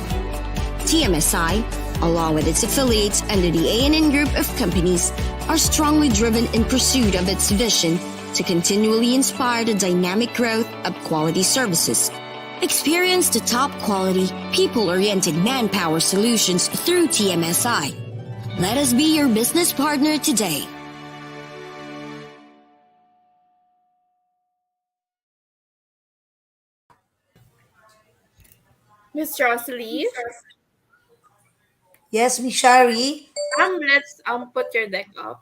TMSI, along with its affiliates under the ANN Group of companies, are strongly driven in pursuit of its vision to continually inspire the dynamic growth of quality services. Experience the top quality, people-oriented manpower solutions through TMSI. Let us be your business partner today. Miss Rosalie, Yes, Miss Shari. let's put your deck up.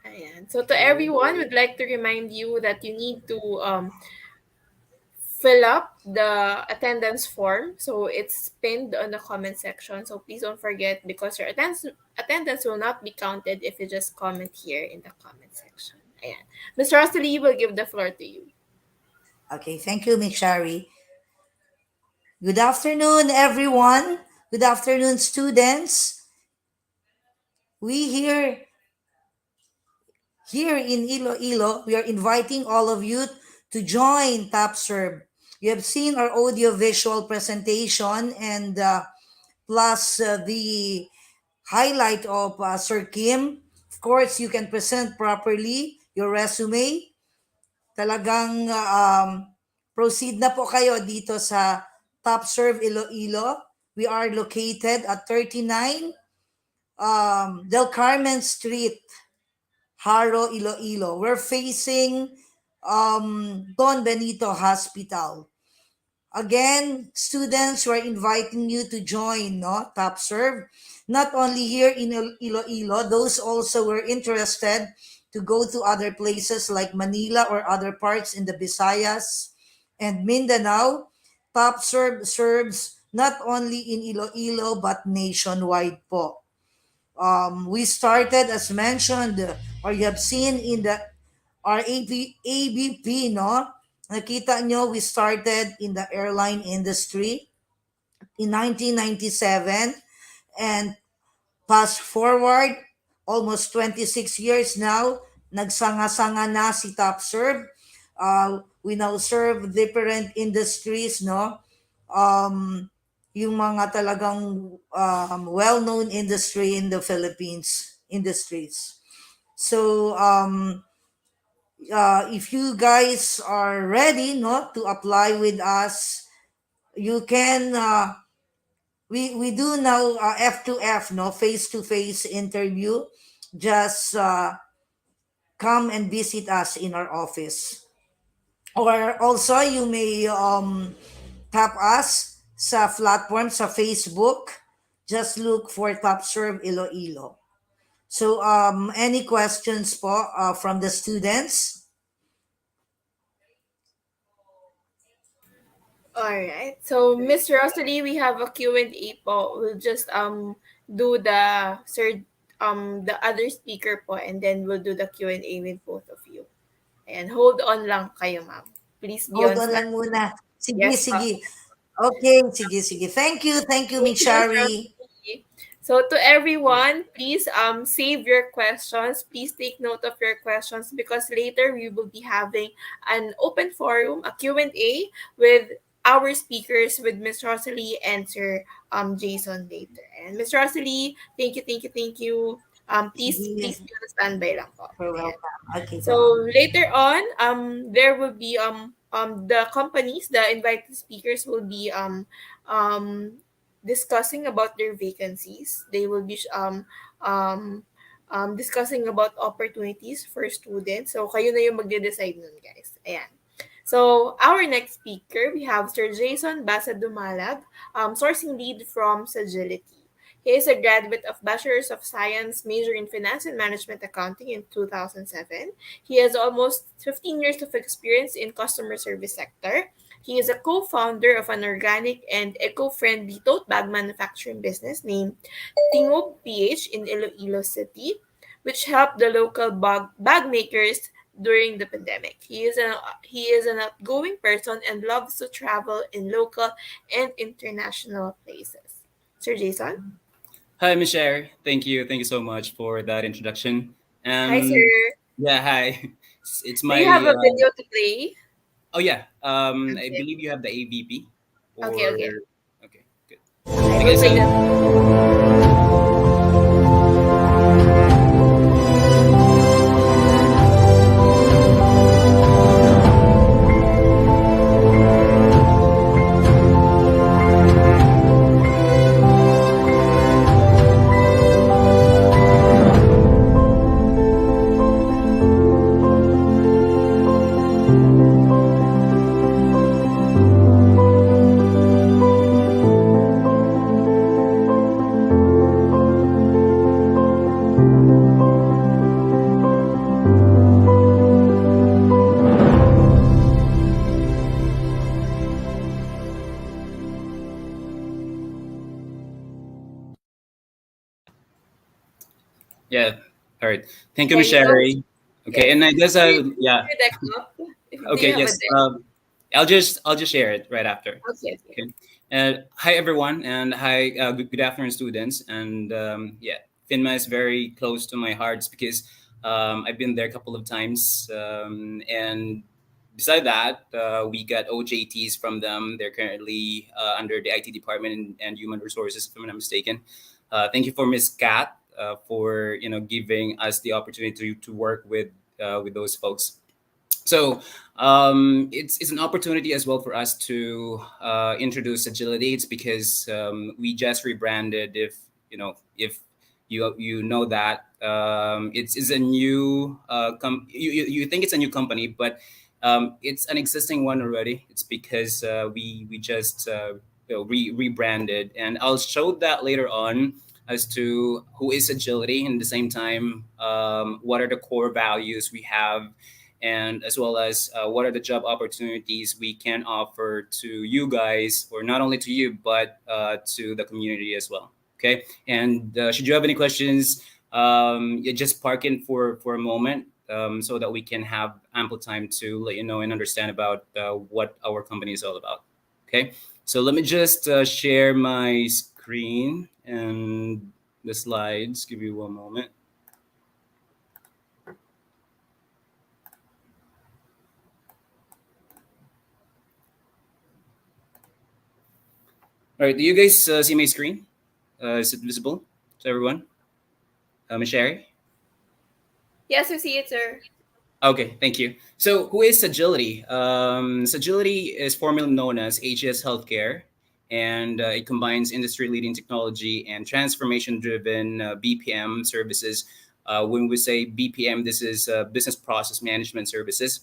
Ayan. So to everyone, we'd like to remind you that you need to fill up the attendance form. So it's pinned on the comment section. So please don't forget, because your attendance will not be counted if you just comment here in the comment section. Ayan. Ms. Rosalie, will give the floor to you. Okay, thank you, Miss Shari. Good afternoon, everyone. Good afternoon, students. We here in Iloilo, we are inviting all of you to join Topserve. You have seen our audio-visual presentation and plus the highlight of Sir Kim. Of course, you can present properly your resume. Talagang proceed na po kayo dito sa Topserve Iloilo. We are located at 39 Del Carmen Street, Haro, Iloilo. We're facing Don Benito Hospital. Again, students, we're inviting you to join Topserve. Not only here in Iloilo, those also were interested to go to other places like Manila or other parts in the Visayas and Mindanao. Topserve serves not only in Iloilo but nationwide po. We started, as mentioned, or you have seen in the our ABP, no? Nakita nyo, we started in the airline industry in 1997 and fast forward, almost 26 years now, nagsanga-sanga na si Topserve. We now serve different industries, no? Yung mga talagang well-known industry in the Philippines, industries. So, if you guys are ready, to apply with us, you can, we do now F2F, face-to-face interview. Just come and visit us in our office. Or also, you may tap us sa platform sa Facebook. Just look for Topserve Iloilo. So, any questions po from the students? All right. So, Miss Rosalie, we have a Q&A po. We'll just do the other speaker po, and then we'll do the Q&A with both of you. And hold on lang kayo, ma'am. Please be Hold on on lang stand. muna. Sige, Yes, sige. Okay, sige. Thank you, Thank Miss you, Miss Shari. Rosalie. So to everyone, please save your questions. Please take note of your questions because later we will be having an open forum, a Q&A with our speakers with Miss Rosalie and Sir Jason later. And Miss Rosalie, thank you, thank you, thank you. Please Sige. be on standby lang po. You're Ayan. welcome. Okay, So go on. later on, there will be the companies, the invited speakers will be discussing about their vacancies. They will be um discussing about opportunities for students. So kayo na yung magde-decide nun, guys. Ayan. So our next speaker, we have Sir Jason Basa Dumalag, sourcing lead from Sagility. He is a graduate of Bachelor's of Science, major in Finance and Management Accounting in 2007. He has almost 15 years of experience in customer service sector. He is a co-founder of an organic and eco-friendly tote bag manufacturing business named Tingob PH in Iloilo City, which helped the local bag makers during the pandemic. He is an outgoing person and loves to travel in local and international places. Sir Jason? Hi, Michelle. Thank you so much for that introduction. Hi, Um, sir. yeah, hi. It's Do my. you have a video to play? Oh yeah. I Okay. believe you have the AVP, Okay, or okay. okay, good. I Okay, will so play that. yeah. All right. Thank you, Can you? Michelle. Okay, Yes. and I guess Can you yeah. share your deck up? Do you Okay, have a yes. deck? I'll just share it right after. Okay, okay. Okay. Hi everyone, and hi, good afternoon, students. And yeah, Finma is very close to my heart because I've been there a couple of times. And beside that, we got OJTs from them. They're currently under the IT department and human resources, if I'm not mistaken. Thank you for Miss Kat for giving us the opportunity to work with those folks. So it's an opportunity as well for us to introduce agility. It's because we just rebranded. If you know that it's a new you think it's a new company, but it's an existing one already. It's because we just rebranded, and I'll show that later on as to who is agility, and at the same time what are the core values we have, and as well as what are the job opportunities we can offer to you guys, or not only to you but to the community as well. Okay, and should you have any questions, you just park in for a moment, so that we can have ample time to let you know and understand about what our company is all about. Okay, so let me just share my screen and the slides. Give you one moment. All right, do you guys see my screen? Is it visible to everyone? Ms. Sherry? Yes, we see it, sir. Okay, thank you. So, who is Sagility? Sagility is formerly known as AGS Healthcare, and it combines industry leading technology and transformation driven BPM services. When we say BPM, this is business process management services,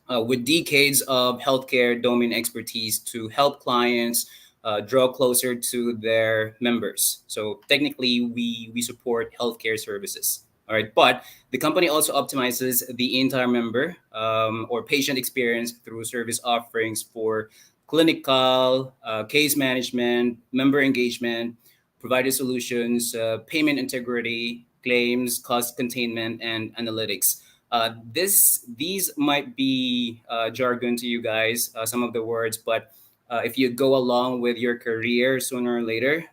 with decades of healthcare domain expertise to help clients draw closer to their members. So technically, we support healthcare services. All right, but the company also optimizes the entire member or patient experience through service offerings for clinical, case management, member engagement, provider solutions, payment integrity, claims, cost containment, and analytics. These might be jargon to you guys, some of the words, but if you go along with your career sooner or later,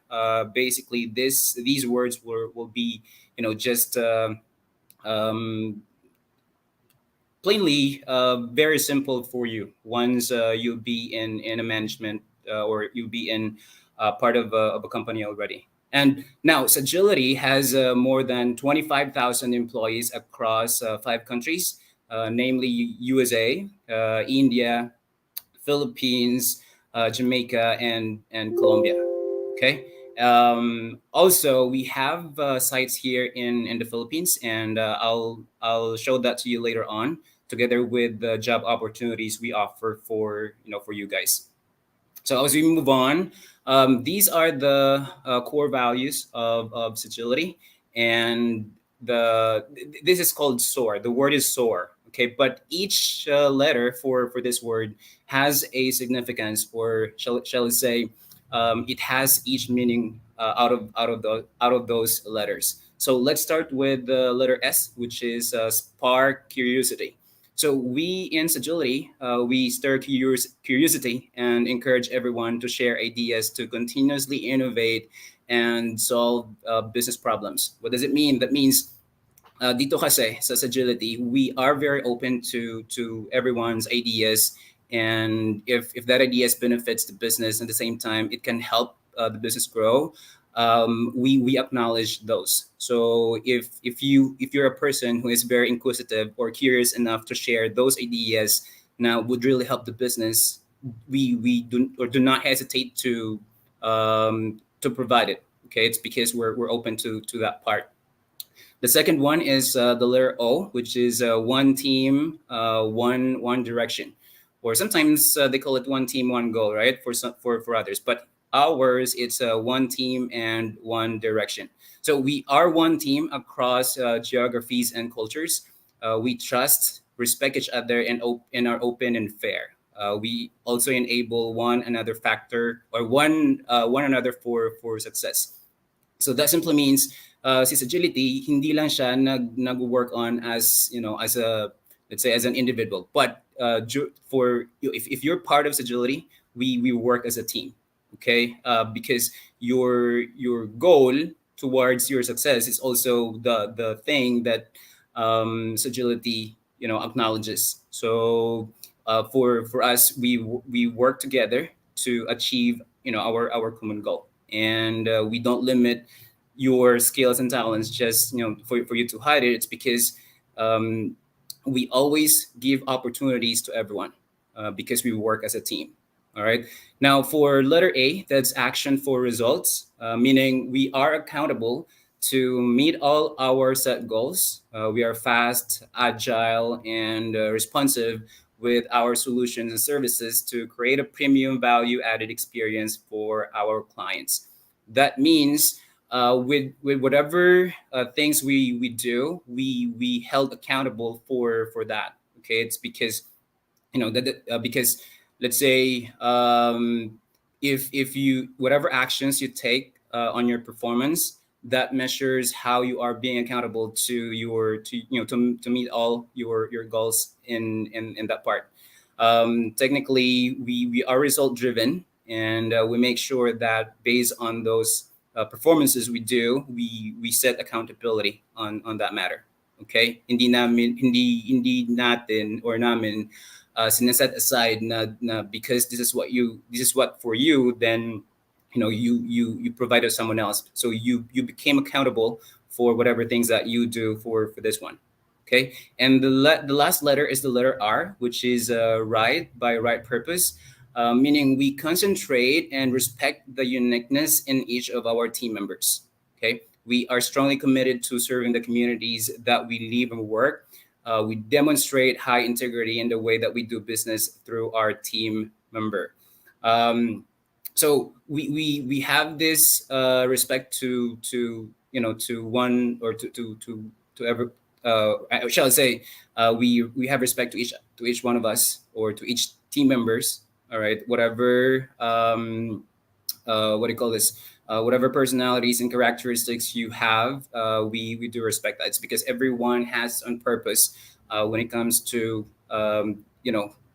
basically these words will be, just um, plainly very simple for you once you'll be in a management, or you'll be in part of a company already. And now Sagility has more than 25,000 employees across 5 countries, namely USA, India, Philippines, Jamaica, and Colombia. Okay. Also, we have sites here in the Philippines, and I'll show that to you later on, together with the job opportunities we offer for for you guys. So as we move on, these are the core values of Sagility, and this is called SOAR. The word is SOAR. Okay, but each letter for this word has a significance, or shall I say, it has each meaning out of those letters. So let's start with the letter S, which is spark curiosity. So we in Sagility, we stir curiosity and encourage everyone to share ideas to continuously innovate and solve business problems. What does it mean? That means dito kasi sa Sagility, we are very open to everyone's ideas, and if that ideas benefits the business at the same time, it can help the business grow. We acknowledge those. So if you're a person who is very inquisitive or curious enough to share those ideas, now would really help the business, we do not hesitate to provide it. Okay, it's because we're open to that part. The second one is the letter O, which is one team, one direction, or sometimes they call it one team, one goal, right? For others, but ours it's one team and one direction. So we are one team across geographies and cultures. We trust, respect each other, and are open and fair. We also enable one another factor, or one another for success. So that simply means si Agility, hindi lang siya nag-work on as, as a, let's say, as an individual. But for if you're part of Agility, we work as a team, okay? Because your goal towards your success is also the thing that Agility, acknowledges. So for us, we work together to achieve, our common goal, and we don't limit your skills and talents just, for you to hide it. It's because um, we always give opportunities to everyone, because we work as a team. All right. Now for letter A, that's action for results, meaning we are accountable to meet all our set goals. We are fast, agile, and responsive with our solutions and services to create a premium value added experience for our clients. That means with whatever things we do, we held accountable for that. Okay, it's because because let's say if you whatever actions you take on your performance, that measures how you are being accountable to meet all your goals in that part. Technically, we are result driven, and we make sure that based on those performances we set accountability on that matter. Okay, hindi natin or namin sineset aside na because this is what for you, then you provided someone else, so you became accountable for whatever things that you do for this one. Okay, and the last letter is the letter R, which is right by right purpose, meaning we concentrate and respect the uniqueness in each of our team members. Okay, we are strongly committed to serving the communities that we live and work. We demonstrate high integrity in the way that we do business through our team member. So we have this respect to one, or to every, shall I say, we have respect to each one of us, or to each team members. All right, whatever what do you call this? Whatever personalities and characteristics you have, we do respect that. It's because everyone has on purpose when it comes to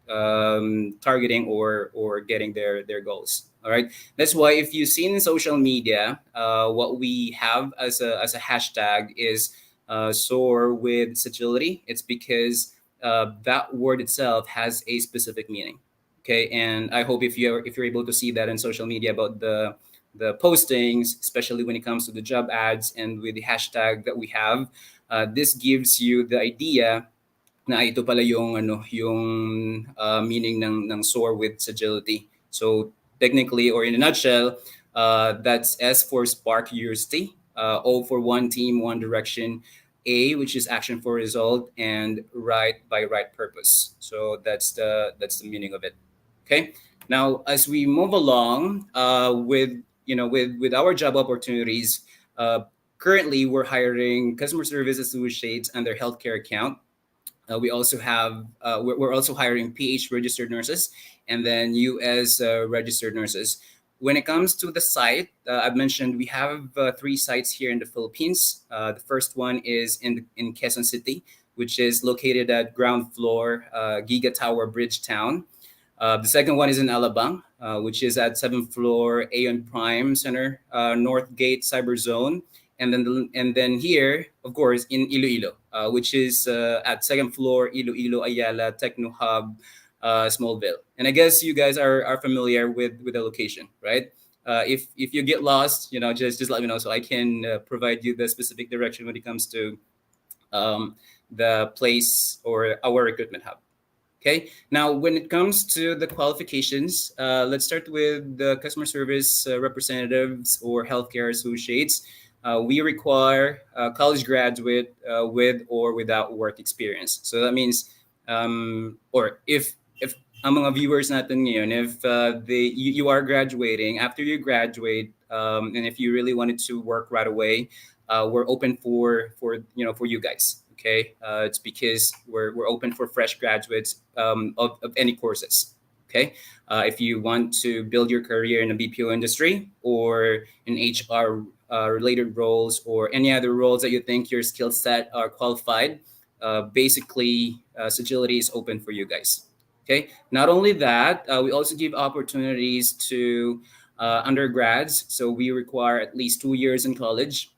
targeting or getting their goals. All right. That's why if you see in social media, what we have as a hashtag is soar with sagility. It's because that word itself has a specific meaning. Okay, and I hope if you're able to see that in social media about the postings, especially when it comes to the job ads and with the hashtag that we have, this gives you the idea na ito pala yung meaning ng soar with sagility. So technically, or in a nutshell, that's S for spark curiosity, O for one team, one direction, A, which is action for result, and right by right purpose. So that's the meaning of it. Okay. Now, as we move along with with our job opportunities, currently we're hiring customer service associates under healthcare account. We also have we're also hiring PH registered nurses and then US registered nurses. When it comes to the site, I've mentioned we have three sites here in the Philippines. The first one is in Quezon City, which is located at ground floor Giga Tower Bridgetown. The second one is in Alabang, which is at seventh floor Aeon Prime Center, North Gate Cyber Zone, and then here, of course, in Iloilo, which is at second floor Iloilo Ayala Techno Hub, Smallville. And I guess you guys are familiar with the location, right? If you get lost, just let me know so I can provide you the specific direction when it comes to the place or our recruitment hub. Okay. Now, when it comes to the qualifications, let's start with the customer service representatives or healthcare associates. We require a college graduate with or without work experience. So that means, or if ang mga viewers natin ngayon, if you are graduating, after you graduate, and if you really wanted to work right away, we're open for you guys. Okay, it's because we're open for fresh graduates of any courses. Okay, if you want to build your career in the BPO industry or in HR related roles or any other roles that you think your skill set are qualified, basically Sagility is open for you guys. Okay, not only that, we also give opportunities to undergrads. So we require at least 2 years in college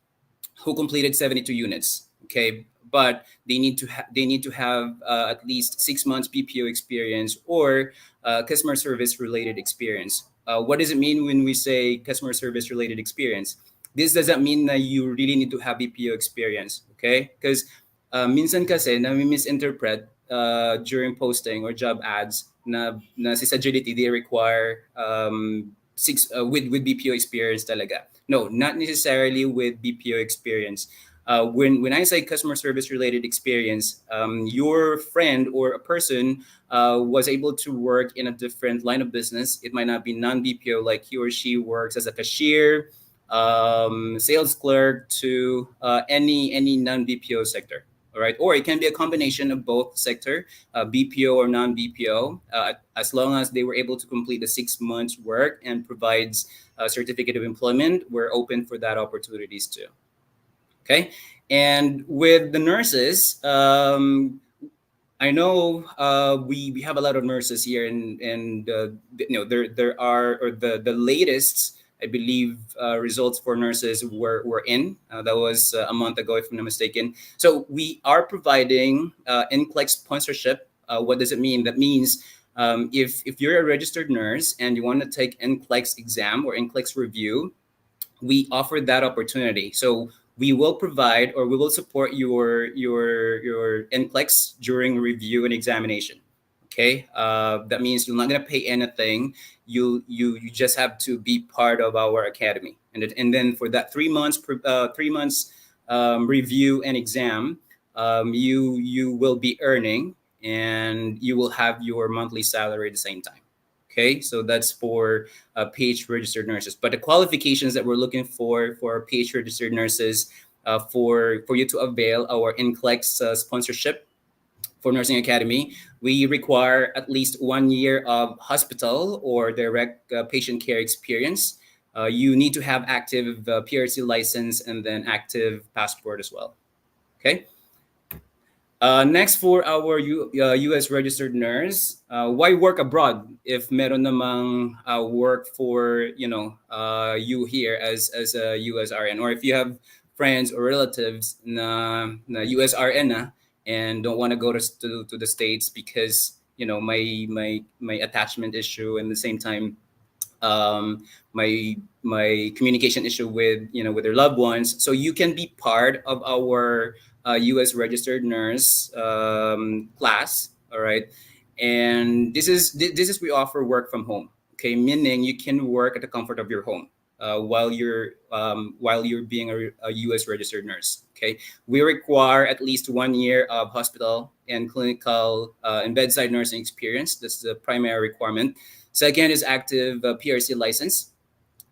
who completed 72 units. Okay, but they need to have at least 6 months BPO experience or customer service related experience. What does it mean when we say customer service related experience? This doesn't mean that you really need to have BPO experience, okay? Because minsan kasi na misinterpret during posting or job ads na si Sagility, they require six with BPO experience talaga. No, not necessarily with BPO experience. When I say customer service related experience, your friend or a person was able to work in a different line of business. It might not be non BPO, like he or she works as a cashier, sales clerk to any non BPO sector. All right, or it can be a combination of both sector, BPO or non BPO, as long as they were able to complete the 6 months work and provides a certificate of employment. We're open for that opportunities too. Okay, and with the nurses, I know we have a lot of nurses here, and there are, or the latest, I believe, results for nurses were in. That was a month ago, if I'm not mistaken. So we are providing NCLEX sponsorship. What does it mean? That means if you're a registered nurse and you want to take NCLEX exam or NCLEX review, we offer that opportunity. So we will provide, or we will support your NCLEX during review and examination. Okay, that means you're not gonna pay anything. You just have to be part of our academy, and then for that 3 months, review and exam, you will be earning, and you will have your monthly salary at the same time. Okay, so that's for PH registered nurses. But the qualifications that we're looking for PH registered nurses, for you to avail our NCLEX sponsorship for Nursing Academy, we require at least 1 year of hospital or direct patient care experience. You need to have active PRC license and then active passport as well. Okay. Next for our U.S. registered nurse, why work abroad if meron namang work for you here as a U.S. RN, or if you have friends or relatives na U.S. RN na and don't want to go to the States because my attachment issue, and the same time um, my communication issue with with their loved ones. So you can be part of our U.S. registered nurse class. All right, and this is we offer work from home. Okay, meaning you can work at the comfort of your home while you're being a U.S. registered nurse. Okay, we require at least 1 year of hospital and clinical and bedside nursing experience. That's the primary requirement. Second is active PRC license.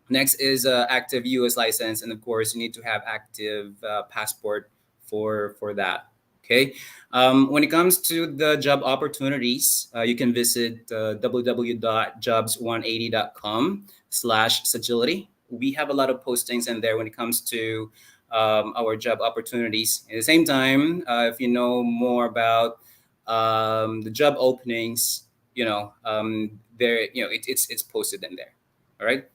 Next is active US license, and of course, you need to have active passport for that. Okay. When it comes to the job opportunities, you can visit www.jobs180.com/sagility. We have a lot of postings in there when it comes to our job opportunities. At the same time, if you know more about the job openings, there, it's posted in there. All right.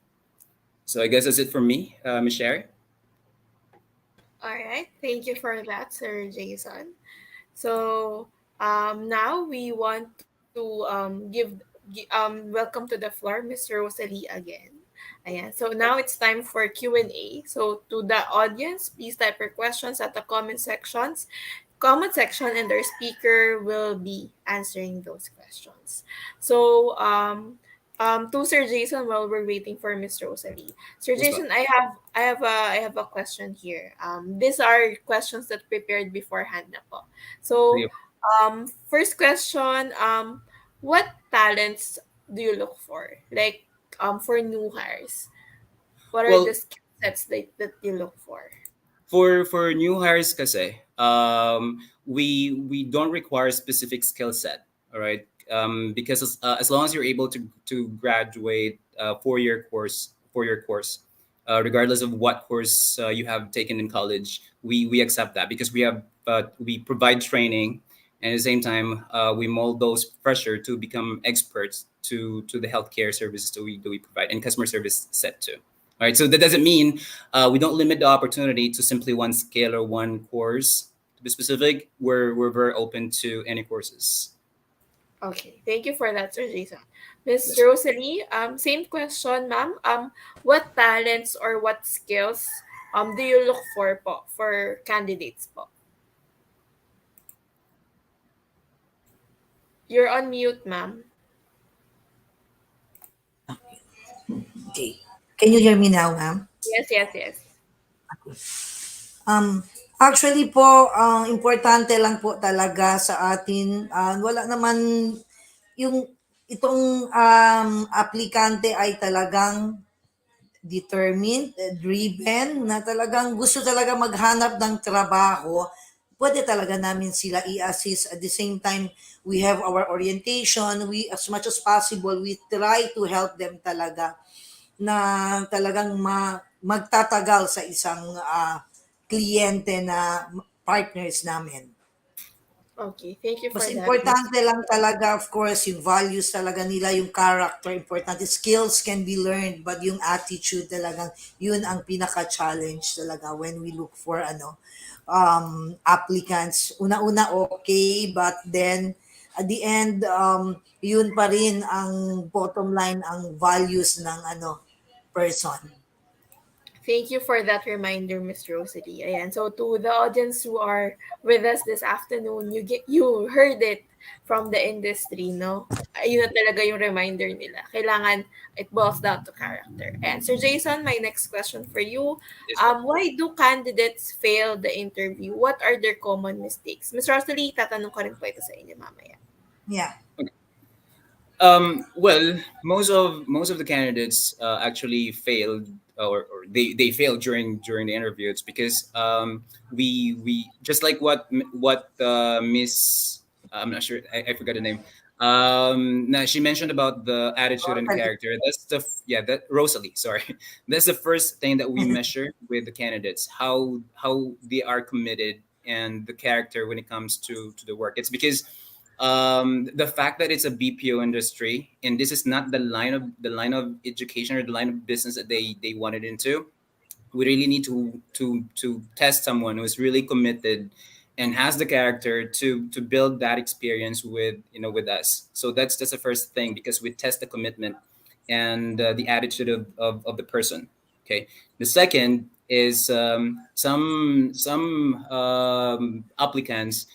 So I guess that's it for me, Ms. Sherry. All right. Thank you for that, Sir Jason. So now we want to welcome to the floor Miss Rosalie again. Ayan. So now it's time for Q&A. So to the audience, please type your questions at the comment section, and our speaker will be answering those questions. So to Sir Jason, while we're waiting for Miss Rosalie. Sir Yes, ma'am. Jason, I have a question here. These are questions that prepared beforehand na po. So, Sige. first question, what talents do you look for? Like, for new hires, what are the Well, skill sets that you look for? for new hires kasi, we don't require a specific skill set. All right. Because as long as you're able to graduate 4-year course, regardless of what course you have taken in college, we accept that because we provide training, and at the same time we mold those fresher to become experts to the healthcare services that we provide, and customer service set too. All right, so that doesn't mean we don't limit the opportunity to simply one skill or one course. To be specific, we're very open to any courses. Okay, thank you for that, Sir Jason. Miss Yes. Rosalie, same question, ma'am. What talents or what skills do you look for po for candidates po? You're on mute, ma'am. Okay. Can you hear me now, ma'am? Yes, yes, yes. Actually po, ang importante lang po talaga sa atin, wala naman yung itong aplikante ay talagang determined, driven, na talagang gusto talaga maghanap ng trabaho, pwede talaga namin sila i-assist. At the same time, we have our orientation. We, as much as possible, we try to help them talaga na talagang magtatagal sa isang kliyente na partners namin. Okay, thank you Mas for that, Miss. importante lang talaga, of course, yung values talaga nila, yung character, importante. Skills can be learned, but yung attitude talagang, yun ang pinaka-challenge talaga when we look for applicants. Una-una okay, but then at the end, yun pa rin ang bottom line, ang values ng person. Thank you for that reminder, Miss Rosalie. Ayan. So to the audience who are with us this afternoon, you heard it from the industry, no? Ayun na talaga yung reminder nila. Kailangan it boils down to character. And Sir Jason, my next question for you. Yes, po. Why do candidates fail the interview? What are their common mistakes? Miss Rosalie, tatanong ko rin po ito sa inyo mamaya. Yeah. Well, most of the candidates actually failed, or they failed during the interview. It's because we just like what Miss, I'm not sure, I forgot the name. Now she mentioned about the attitude and character. That's that Rosalie. Sorry, that's the first thing that we measure with the candidates. How they are committed and the character when it comes to the work. It's because the fact that it's a BPO industry and this is not the line of education or the line of business that they wanted into. We really need to test someone who's really committed and has the character to build that experience with with us. So that's the first thing, because we test the commitment and the attitude of the person. Okay. The second is some applicants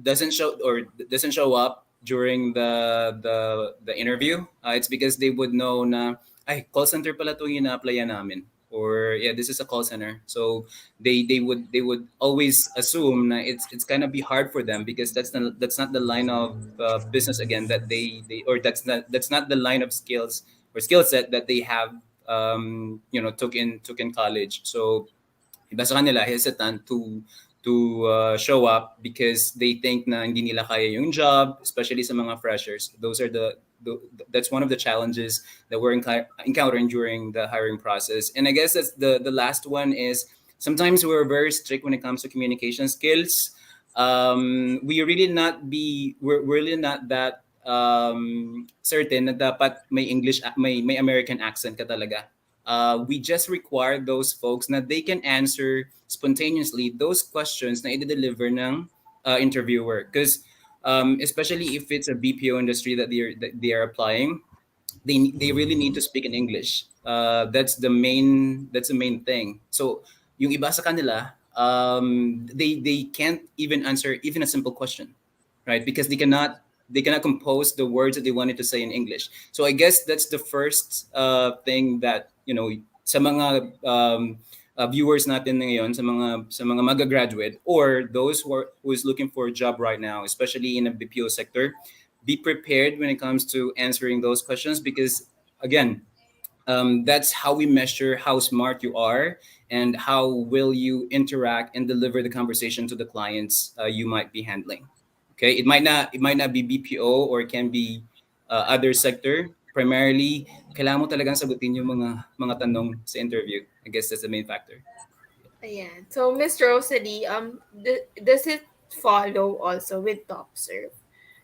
doesn't show up during the interview. It's because they would know na ay call center pala itong ina-applyan namin, or yeah, this is a call center. So they would always assume na it's gonna be hard for them because that's not the line of business again that they or that's not the line of skills or skill set that they have took in college. So iba sa kanila hesitant to show up because they think na hindi nila kaya yung job, especially sa mga freshers. Those are that's one of the challenges that we're encountering during the hiring process. And I guess that's the last one is sometimes we're very strict when it comes to communication skills. We're really not that certain na dapat may English, may American accent ka talaga. We just require those folks na they can answer spontaneously those questions na i-deliver ng interviewer. Because especially if it's a BPO industry that they are applying, they really need to speak in English. That's the main thing. So yung iba sa kanila, they can't even answer even a simple question, right? Because they cannot compose the words that they wanted to say in English. So I guess that's the first thing that sa mga viewers natin ngayon, sa mga magagraduate or those who is looking for a job right now, especially in a BPO sector, be prepared when it comes to answering those questions, because again, that's how we measure how smart you are and how will you interact and deliver the conversation to the clients you might be handling. Okay, it might not be BPO, or it can be other sector. Primarily, kailangan mo talagang sagutin yung mga tanong sa interview. I guess that's the main factor. Ayan. So, Miss Rosalie, does it follow also with TopServe?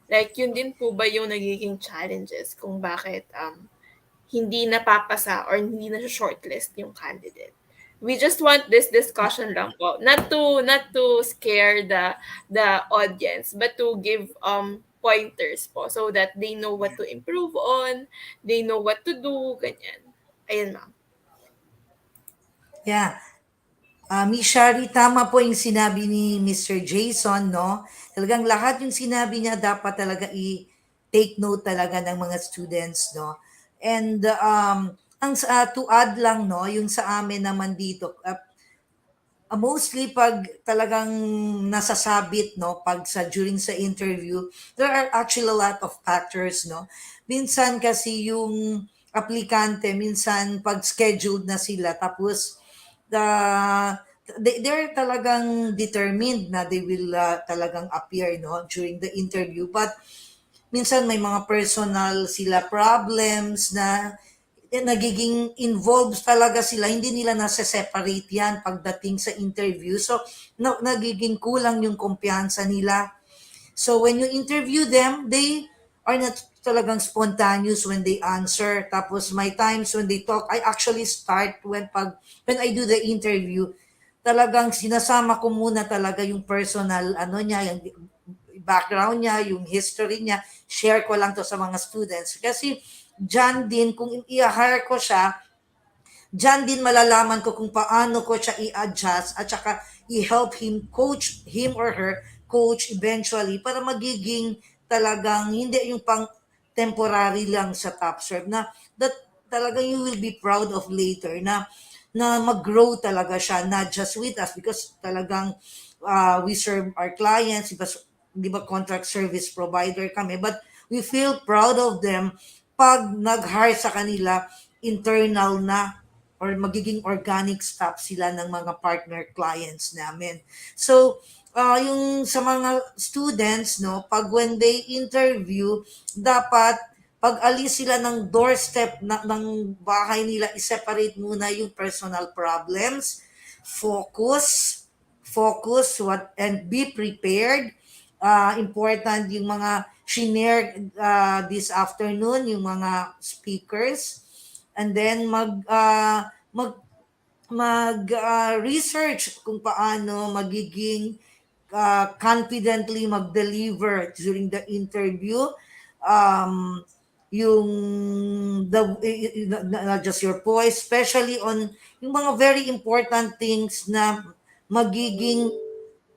Like, yun din po ba yung nagiging challenges kung bakit hindi napapasa or hindi na shortlist yung candidate? We just want this discussion lang po, not to scare the audience, but to give pointers po so that they know what to improve on, they know what to do, ganyan. Ayun, ma'am. Yeah. Miss Shari, tama po yung sinabi ni Mr. Jason, no? Talagang lahat yung sinabi niya dapat talaga i-take note talaga ng mga students, no? And to add lang, no, yung sa amin naman dito, mostly pag talagang nasasabit, no, pag during sa interview, there are actually a lot of factors, no. Minsan kasi yung aplikante, minsan pag scheduled na sila, tapos they're talagang determined na they will talagang appear, no, during the interview, but minsan may mga personal sila problems na nagiging involved talaga sila, hindi nila nasa-separate yan pagdating sa interview. So, nagiging kulang yung kumpiyansa nila. So, when you interview them, they are not talagang spontaneous when they answer. Tapos, may times when they talk, I actually start when I do the interview, talagang sinasama ko muna talaga yung personal, niya, yung background niya, yung history niya, share ko lang to sa mga students. Kasi, dyan din, kung i-hire ko siya, dyan din malalaman ko kung paano ko siya i-adjust at saka i-help him, coach him or her, coach eventually, para magiging talagang hindi yung pang temporary lang sa TopServe na that talagang you will be proud of later na mag-grow talaga siya, not just with us because talagang we serve our clients, di ba contract service provider kami, but we feel proud of them pag nag-hire sa kanila, internal na or magiging organic staff sila ng mga partner clients namin. So, yung sa mga students, no, pag when they interview, dapat pag alis sila ng doorstep ng bahay nila, i-separate muna yung personal problems, focus focus and be prepared. Important yung mga shinare this afternoon, yung mga speakers. And then research kung paano magiging confidently mag-deliver during the interview. Um, yung not just your voice, especially on yung mga very important things na magiging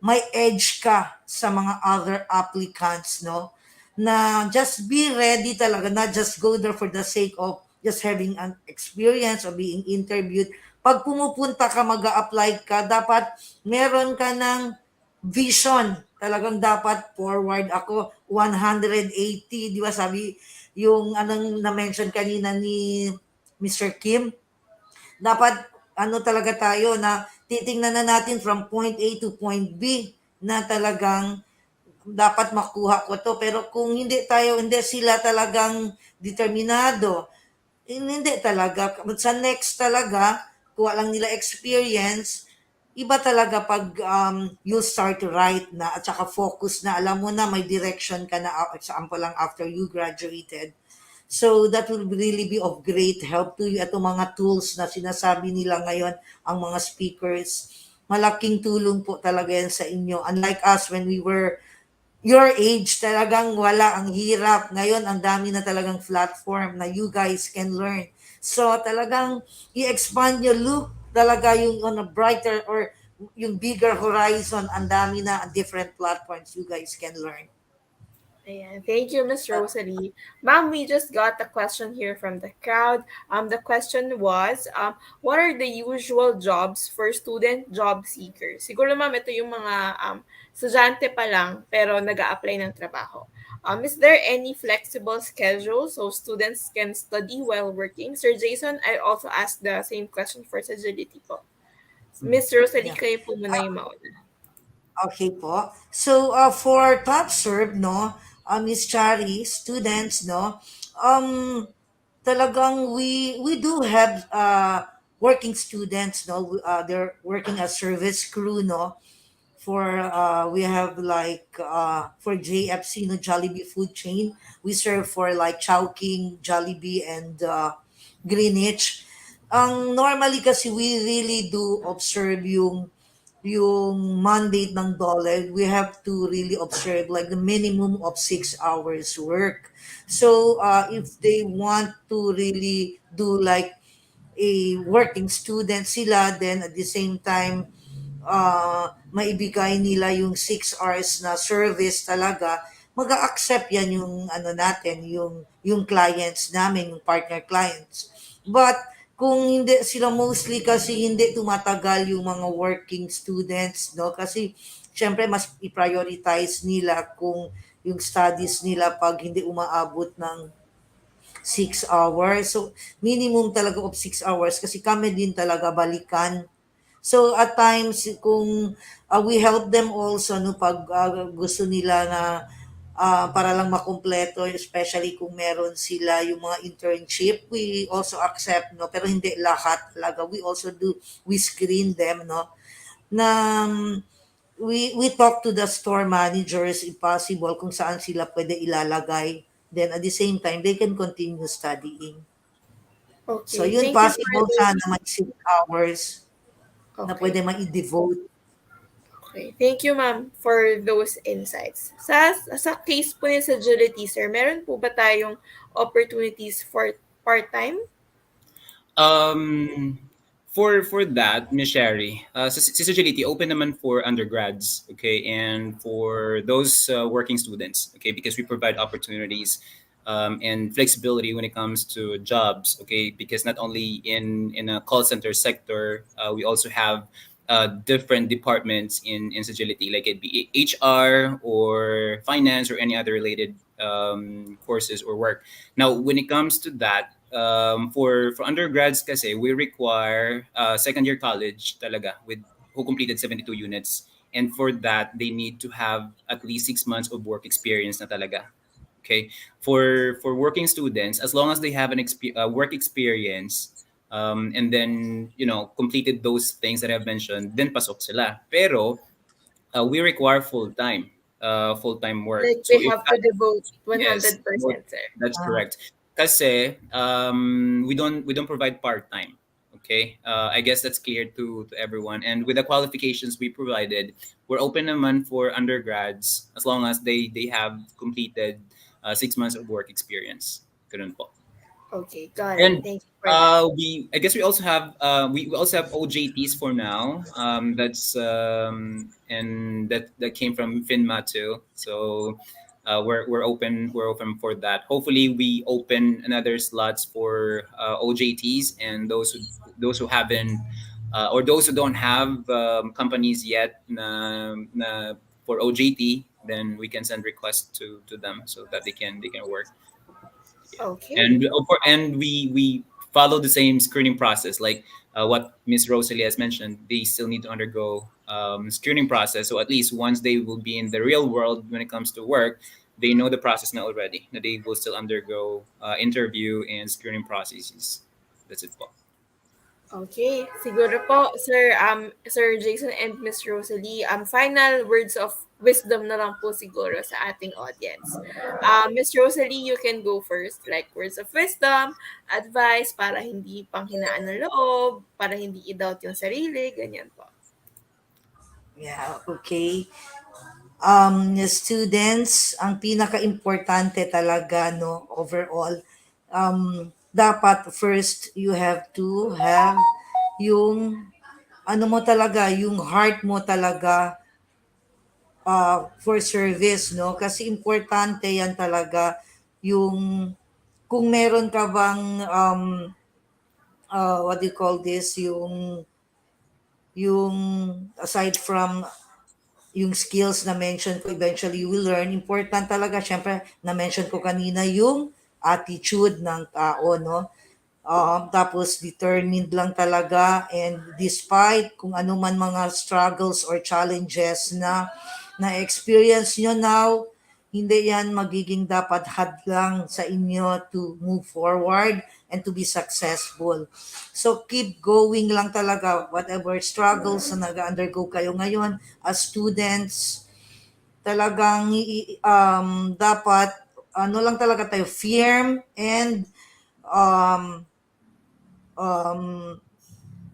may edge ka sa mga other applicants, no? Na just be ready talaga, not just go there for the sake of just having an experience or being interviewed. Pag pumupunta ka, mag-a-apply ka, dapat meron ka ng vision. Talagang dapat forward ako 180, di ba sabi yung anong na-mention kanina ni Mr. Kim, dapat ano talaga tayo na titingnan na natin from point A to point B na talagang dapat makuha ko to. Pero kung hindi sila talagang determinado, hindi talaga. Sa next talaga, kuha lang nila experience, iba talaga pag you start to write na at saka focus na, alam mo na may direction ka na, example lang after you graduated. So that will really be of great help to you. At mga tools na sinasabi nila ngayon, ang mga speakers, malaking tulong po talaga yan sa inyo. Unlike us when we were your age, talagang wala, ang hirap. Ngayon, ang dami na talagang platform na you guys can learn. So talagang i-expand your look talaga yung on a brighter or yung bigger horizon. Ang dami na different platforms you guys can learn. Ayan. Thank you, Miss Rosalie. Ma'am, we just got a question here from the crowd. The question was, what are the usual jobs for student job seekers? Siguro, ma'am, ito yung mga estudyante pa lang pero nag-a-apply ng trabaho. Is there any flexible schedule so students can study while working? Sir Jason, I also asked the same question for Sagility po. Miss Rosalie, Yeah. kayo po muna yung mauna. Okay po. So for Topserve, no, Miss Chari, students, no, talagang we do have working students, no, they're working as service crew, no, for we have like for JFC, no, Jollibee food chain, we serve for like Chowking, Jollibee, and Greenwich. Ang normally kasi we really do observe yung mandate ng dollar. We have to really observe like the minimum of 6 hours work. So if they want to really do like a working student sila, then at the same time maibigay nila yung 6 hours na service talaga, mag-accept yan yung ano natin, yung clients namin, yung partner clients. But kung hindi sila, mostly kasi hindi tumatagal yung mga working students, no? Kasi syempre mas i-prioritize nila kung yung studies nila pag hindi umaabot ng 6 hours. So, minimum talaga of 6 hours kasi kami din talaga balikan. So, at times, kung we help them also, no, pag gusto nila na para lang makumpleto, especially kung meron sila yung mga internship, we also accept, no, pero hindi lahat talaga. We also do, we screen them, no, na we talk to the store managers if possible kung saan sila pwede ilalagay. Then at the same time, they can continue studying. So Okay, yun, thank you for possible those. sana may 6 hours na Okay. pwede ma-devote. Okay. Thank you, ma'am, for those insights. Sa case po ni sa Agility, sir, meron po ba tayong opportunities for part-time? Um, for that, Miss Sherry, si Sagility open naman for undergrads, okay, and for those working students, okay, because we provide opportunities and flexibility when it comes to jobs, okay, because not only in a call center sector, we also have different departments in Sagility, like it be HR or finance or any other related courses or work. Now, when it comes to that, for undergrads kasi we require second year college talaga with who completed 72 units, and for that they need to have at least 6 months of work experience na talaga. Okay, for working students, as long as they have an work experience, and then completed those things that I've mentioned, then pasok sila. Pero we require full time work. Like So we if have to devote yes, 100%, sir. that's Ah, correct. Kasi we don't provide part time. Okay, I guess that's clear to everyone. And with the qualifications we provided, we're open naman for undergrads as long as they have completed 6 months of work experience. Ganun po. Okay, got it. And Thank you for that. I guess we also have OJTs for now. That's and that came from Phinma too. So we're open for that. Hopefully we open another slots for OJTs and those who haven't or those who don't have companies yet for OJT, then we can send requests to them so that they can work. Okay. And we follow the same screening process like what Miss Rosalie has mentioned. They still need to undergo screening process, so at least once they will be in the real world when it comes to work, they know the process now already, that they will still undergo interview and screening processes. That's it, Paul. Okay, siguro po, Sir Jason and Miss Rosalie, final words of wisdom na lang po siguro sa ating audience. Miss Rosalie, you can go first, like words of wisdom, advice para hindi panghinaan ng loob, para hindi i-doubt yung sarili, ganyan po. yeah, okay. Students, ang pinaka-importante talaga, no, overall, dapat first, you have to have yung, ano mo talaga, yung heart mo talaga for service, no? Kasi importante yan talaga yung, kung meron ka bang, what do you call this, yung aside from yung skills na mention ko, eventually you will learn. Important talaga, syempre, na-mention ko kanina yung attitude ng tao, no? Tapos determined lang talaga, and despite kung ano man mga struggles or challenges na experience nyo now, hindi yan magiging dapat hadlang sa inyo to move forward and to be successful. So keep going lang talaga, whatever struggles na nag-undergo kayo ngayon as students, talagang dapat ano lang talaga tayo, firm um, um,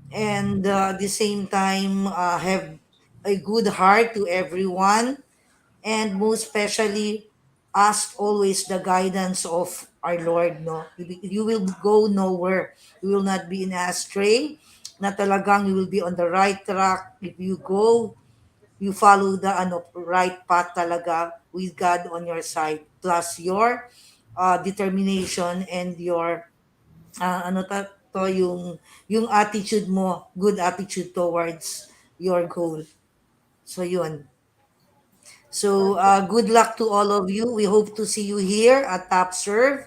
and at the same time have a good heart to everyone, and most especially ask always the guidance of our Lord, no? You will go nowhere, you will not be in astray, na talagang you will be on the right track if you go, you follow the right path talaga with God on your side, plus your determination and your ano to, yung attitude mo, good attitude towards your goal. So yun. So good luck to all of you. We hope to see you here at Topserve.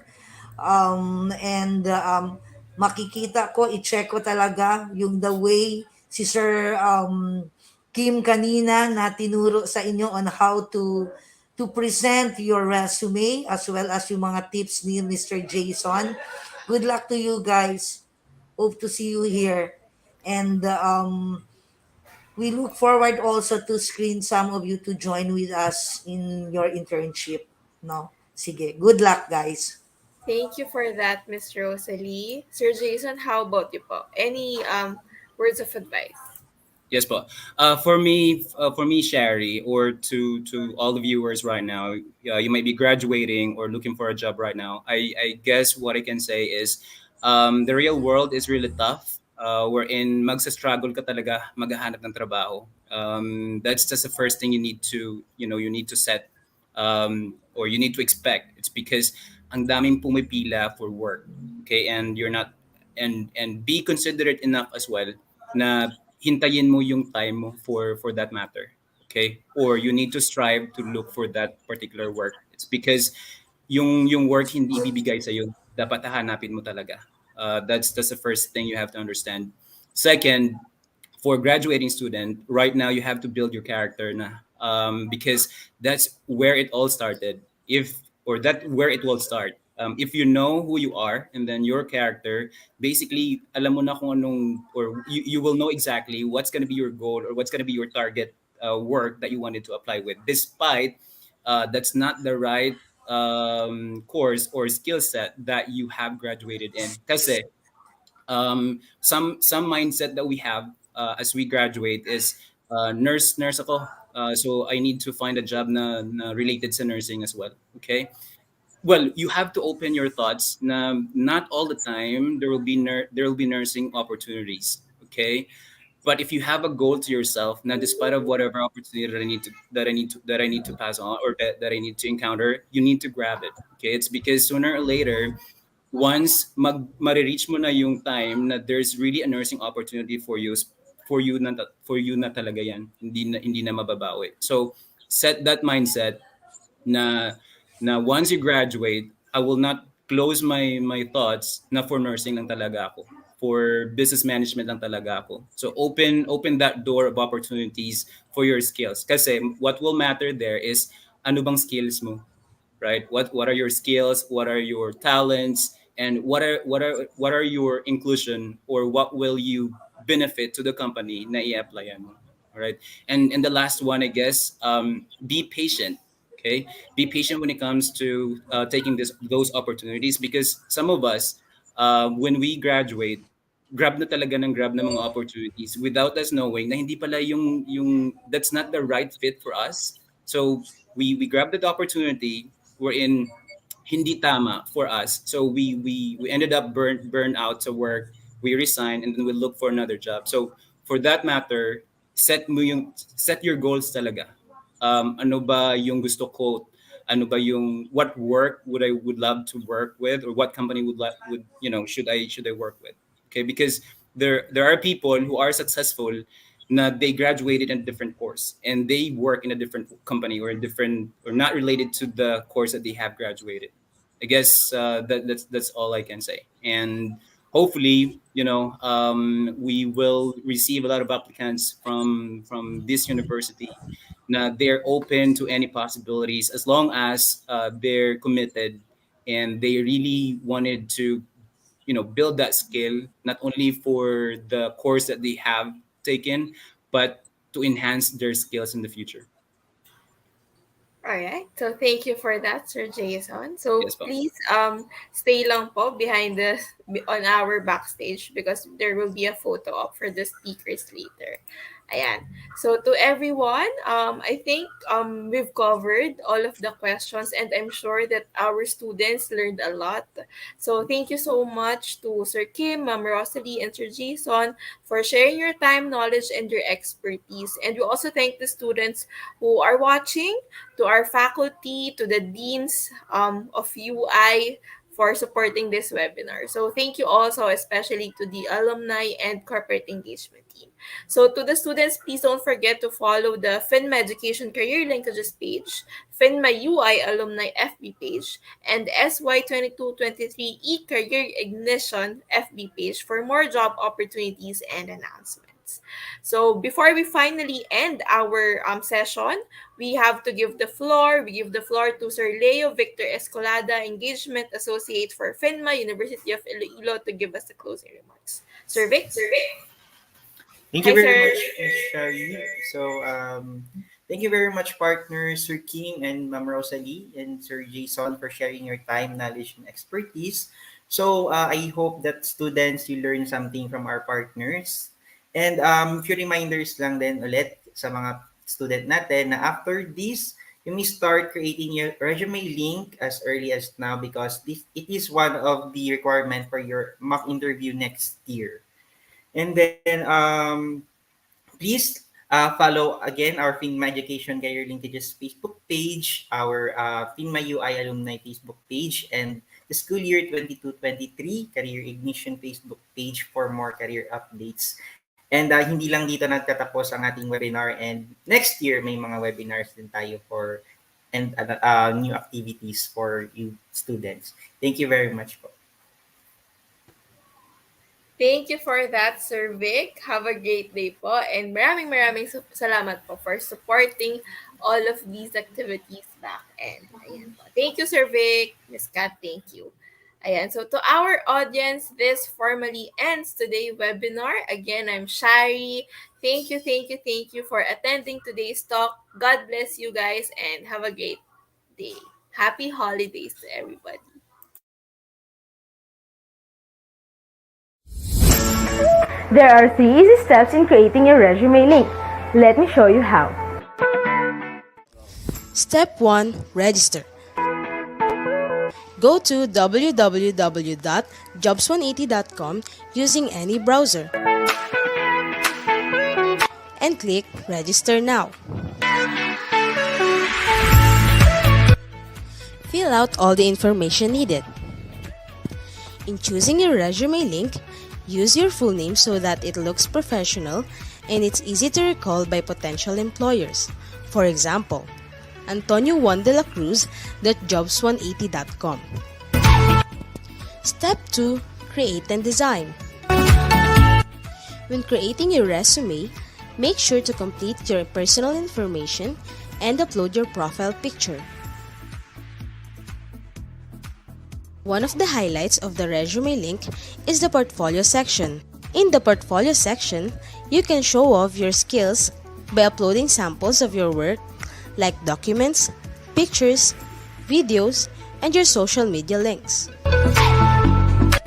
And makikita ko, i-check ko talaga yung the way si Sir Kim kanina na tinuro sa inyo on how to present your resume, as well as yung mga tips ni Mr. Jason. Good luck to you guys. Hope to see you here. And we look forward also to screen some of you to join with us in your internship. No? Sige. Good luck, guys. Thank you for that, Miss Rosalie. Sir Jason, how about you po? Any words of advice? Yes, po. For me, Sherry, or to all the viewers right now, you might be graduating or looking for a job right now. I guess what I can say is, the real world is really tough. Wherein magsa-struggle ka talaga maghahanap ng trabaho. That's just the first thing you need to set, or you need to expect. It's because ang daming pumipila for work. Okay, and you're not, and be considerate enough as well na hintayin mo yung time mo for that matter. Okay? Or you need to strive to look for that particular work. It's because yung work hindi ibibigay sa iyo, dapat hahanapin mo talaga. That's the first thing you have to understand. Second, for graduating student, right now you have to build your character na, because that's where it all started. If or that where it will start. If you know who you are and then your character, basically, alam mo na kung anong, or you will know exactly what's going to be your goal or what's going to be your target work that you wanted to apply with, despite that's not the right course or skill set that you have graduated in. Kasi some mindset that we have as we graduate is nurse ako, so I need to find a job na related sa nursing as well. Okay, well, you have to open your thoughts na not all the time there will be nursing opportunities. Okay, but if you have a goal to yourself, na despite of whatever opportunity that I need to pass on, or that I need to encounter, you need to grab it. Okay, it's because sooner or later, once marireach mo na yung time na there's really a nursing opportunity for you, for you na talaga yan, hindi na mababawi. So set that mindset na once you graduate, I will not close my thoughts na for nursing lang talaga ako. For business management lang talaga ako. So open that door of opportunities for your skills. Kasi what will matter there is ano bang skills mo, right? What are your skills? What are your talents? And what are your inclusion, or what will you benefit to the company na i-applyan mo? All right. And the last one, I guess, be patient. Okay, be patient when it comes to taking those opportunities, because some of us, when we graduate, grab na talaga ng grab ng mga opportunities without us knowing na hindi pala yung that's not the right fit for us. So we grabbed that opportunity, wherein hindi tama for us. So we ended up burn out to work. We resigned and then we look for another job. So for that matter, set your goals talaga. Ano ba yung gusto ko? Ano ba yung what work would love to work with, or what company would should I work with? Okay, because there are people who are successful na they graduated in a different course and they work in a different company, or a different, or not related to the course that they have graduated. I guess that's all I can say. And hopefully, we will receive a lot of applicants from this university. Now they're open to any possibilities, as long as they're committed and they really wanted to build that skill, not only for the course that they have taken, but to enhance their skills in the future. All right. So thank you for that, Sir Jason. So Yes, po. please stay lang po behind the on our backstage, because there will be a photo op for the speakers later. Ayan. So to everyone, I think we've covered all of the questions, and I'm sure that our students learned a lot. So thank you so much to Sir Kim, Ma'am Rosalie, and Sir Jason for sharing your time, knowledge, and your expertise. And we also thank the students who are watching, to our faculty, to the deans of UI for supporting this webinar. So thank you also, especially to the alumni and corporate engagement team. So to the students, please don't forget to follow the Phinma Education Career Linkages page, Phinma UI Alumni FB page, and SY2223 E-Career Ignition FB page for more job opportunities and announcements. So before we finally end our session, we have to give the floor. We give the floor to Sir Leo Victor Escolada, Engagement Associate for Phinma, University of Iloilo, to give us the closing remarks. Sir Vic? Thank you Hi, very sir. much, Ms. Shari. So, thank you very much, partner Sir Kim and Ma'am Rosalie and Sir Jason, for sharing your time, knowledge, and expertise. So, I hope that students, you learn something from our partners. And few reminders lang din ulit sa mga student natin na after this, you may start creating your resume link as early as now, because it is one of the requirement for your mock interview next year. And then please follow again our Phinma Education Career Linkages Facebook page, our Phinma UI Alumni Facebook page, and the school year 22-23 Career Ignition Facebook page for more career updates. And hindi lang dito nagtatapos ang ating webinar, and next year may mga webinars din tayo for and new activities for you students. Thank you very much po. Thank you for that, Sir Vic. Have a great day po. And maraming salamat po for supporting all of these activities back end. Ayan po. Thank you, Sir Vic. Miss Kat, thank you. Ayan, so to our audience, this formally ends today's webinar. Again, I'm Shari. Thank you for attending today's talk. God bless you guys and have a great day. Happy holidays to everybody. There are 3 easy steps in creating your resume link. Let me show you how. Step 1. Register. Go to www.jobs180.com using any browser and click Register Now. Fill out all the information needed. In choosing your resume link, use your full name so that it looks professional and it's easy to recall by potential employers. For example, Antonio Juan de la Cruz .jobs180.com. Step 2. Create and design. When creating your resume, make sure to complete your personal information and upload your profile picture. One of the highlights of the resume link is the portfolio section. In the portfolio section, you can show off your skills by uploading samples of your work like documents, pictures, videos, and your social media links.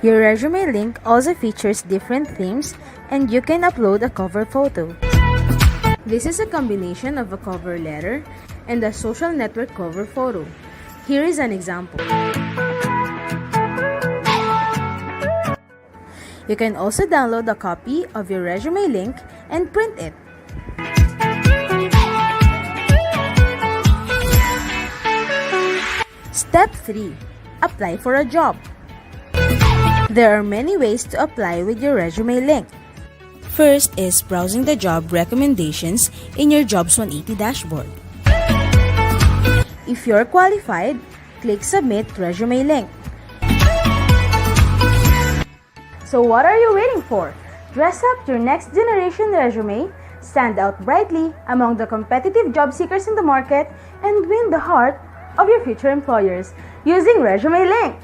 Your resume link also features different themes and you can upload a cover photo. This is a combination of a cover letter and a social network cover photo. Here is an example. You can also download a copy of your resume link and print it. Step 3. Apply for a job. There are many ways to apply with your resume link. First is browsing the job recommendations in your Jobs 180 dashboard. If you're qualified, click Submit Resume Link. So what are you waiting for? Dress up your next generation resume, stand out brightly among the competitive job seekers in the market, and win the heart of your future employers using Resume Link.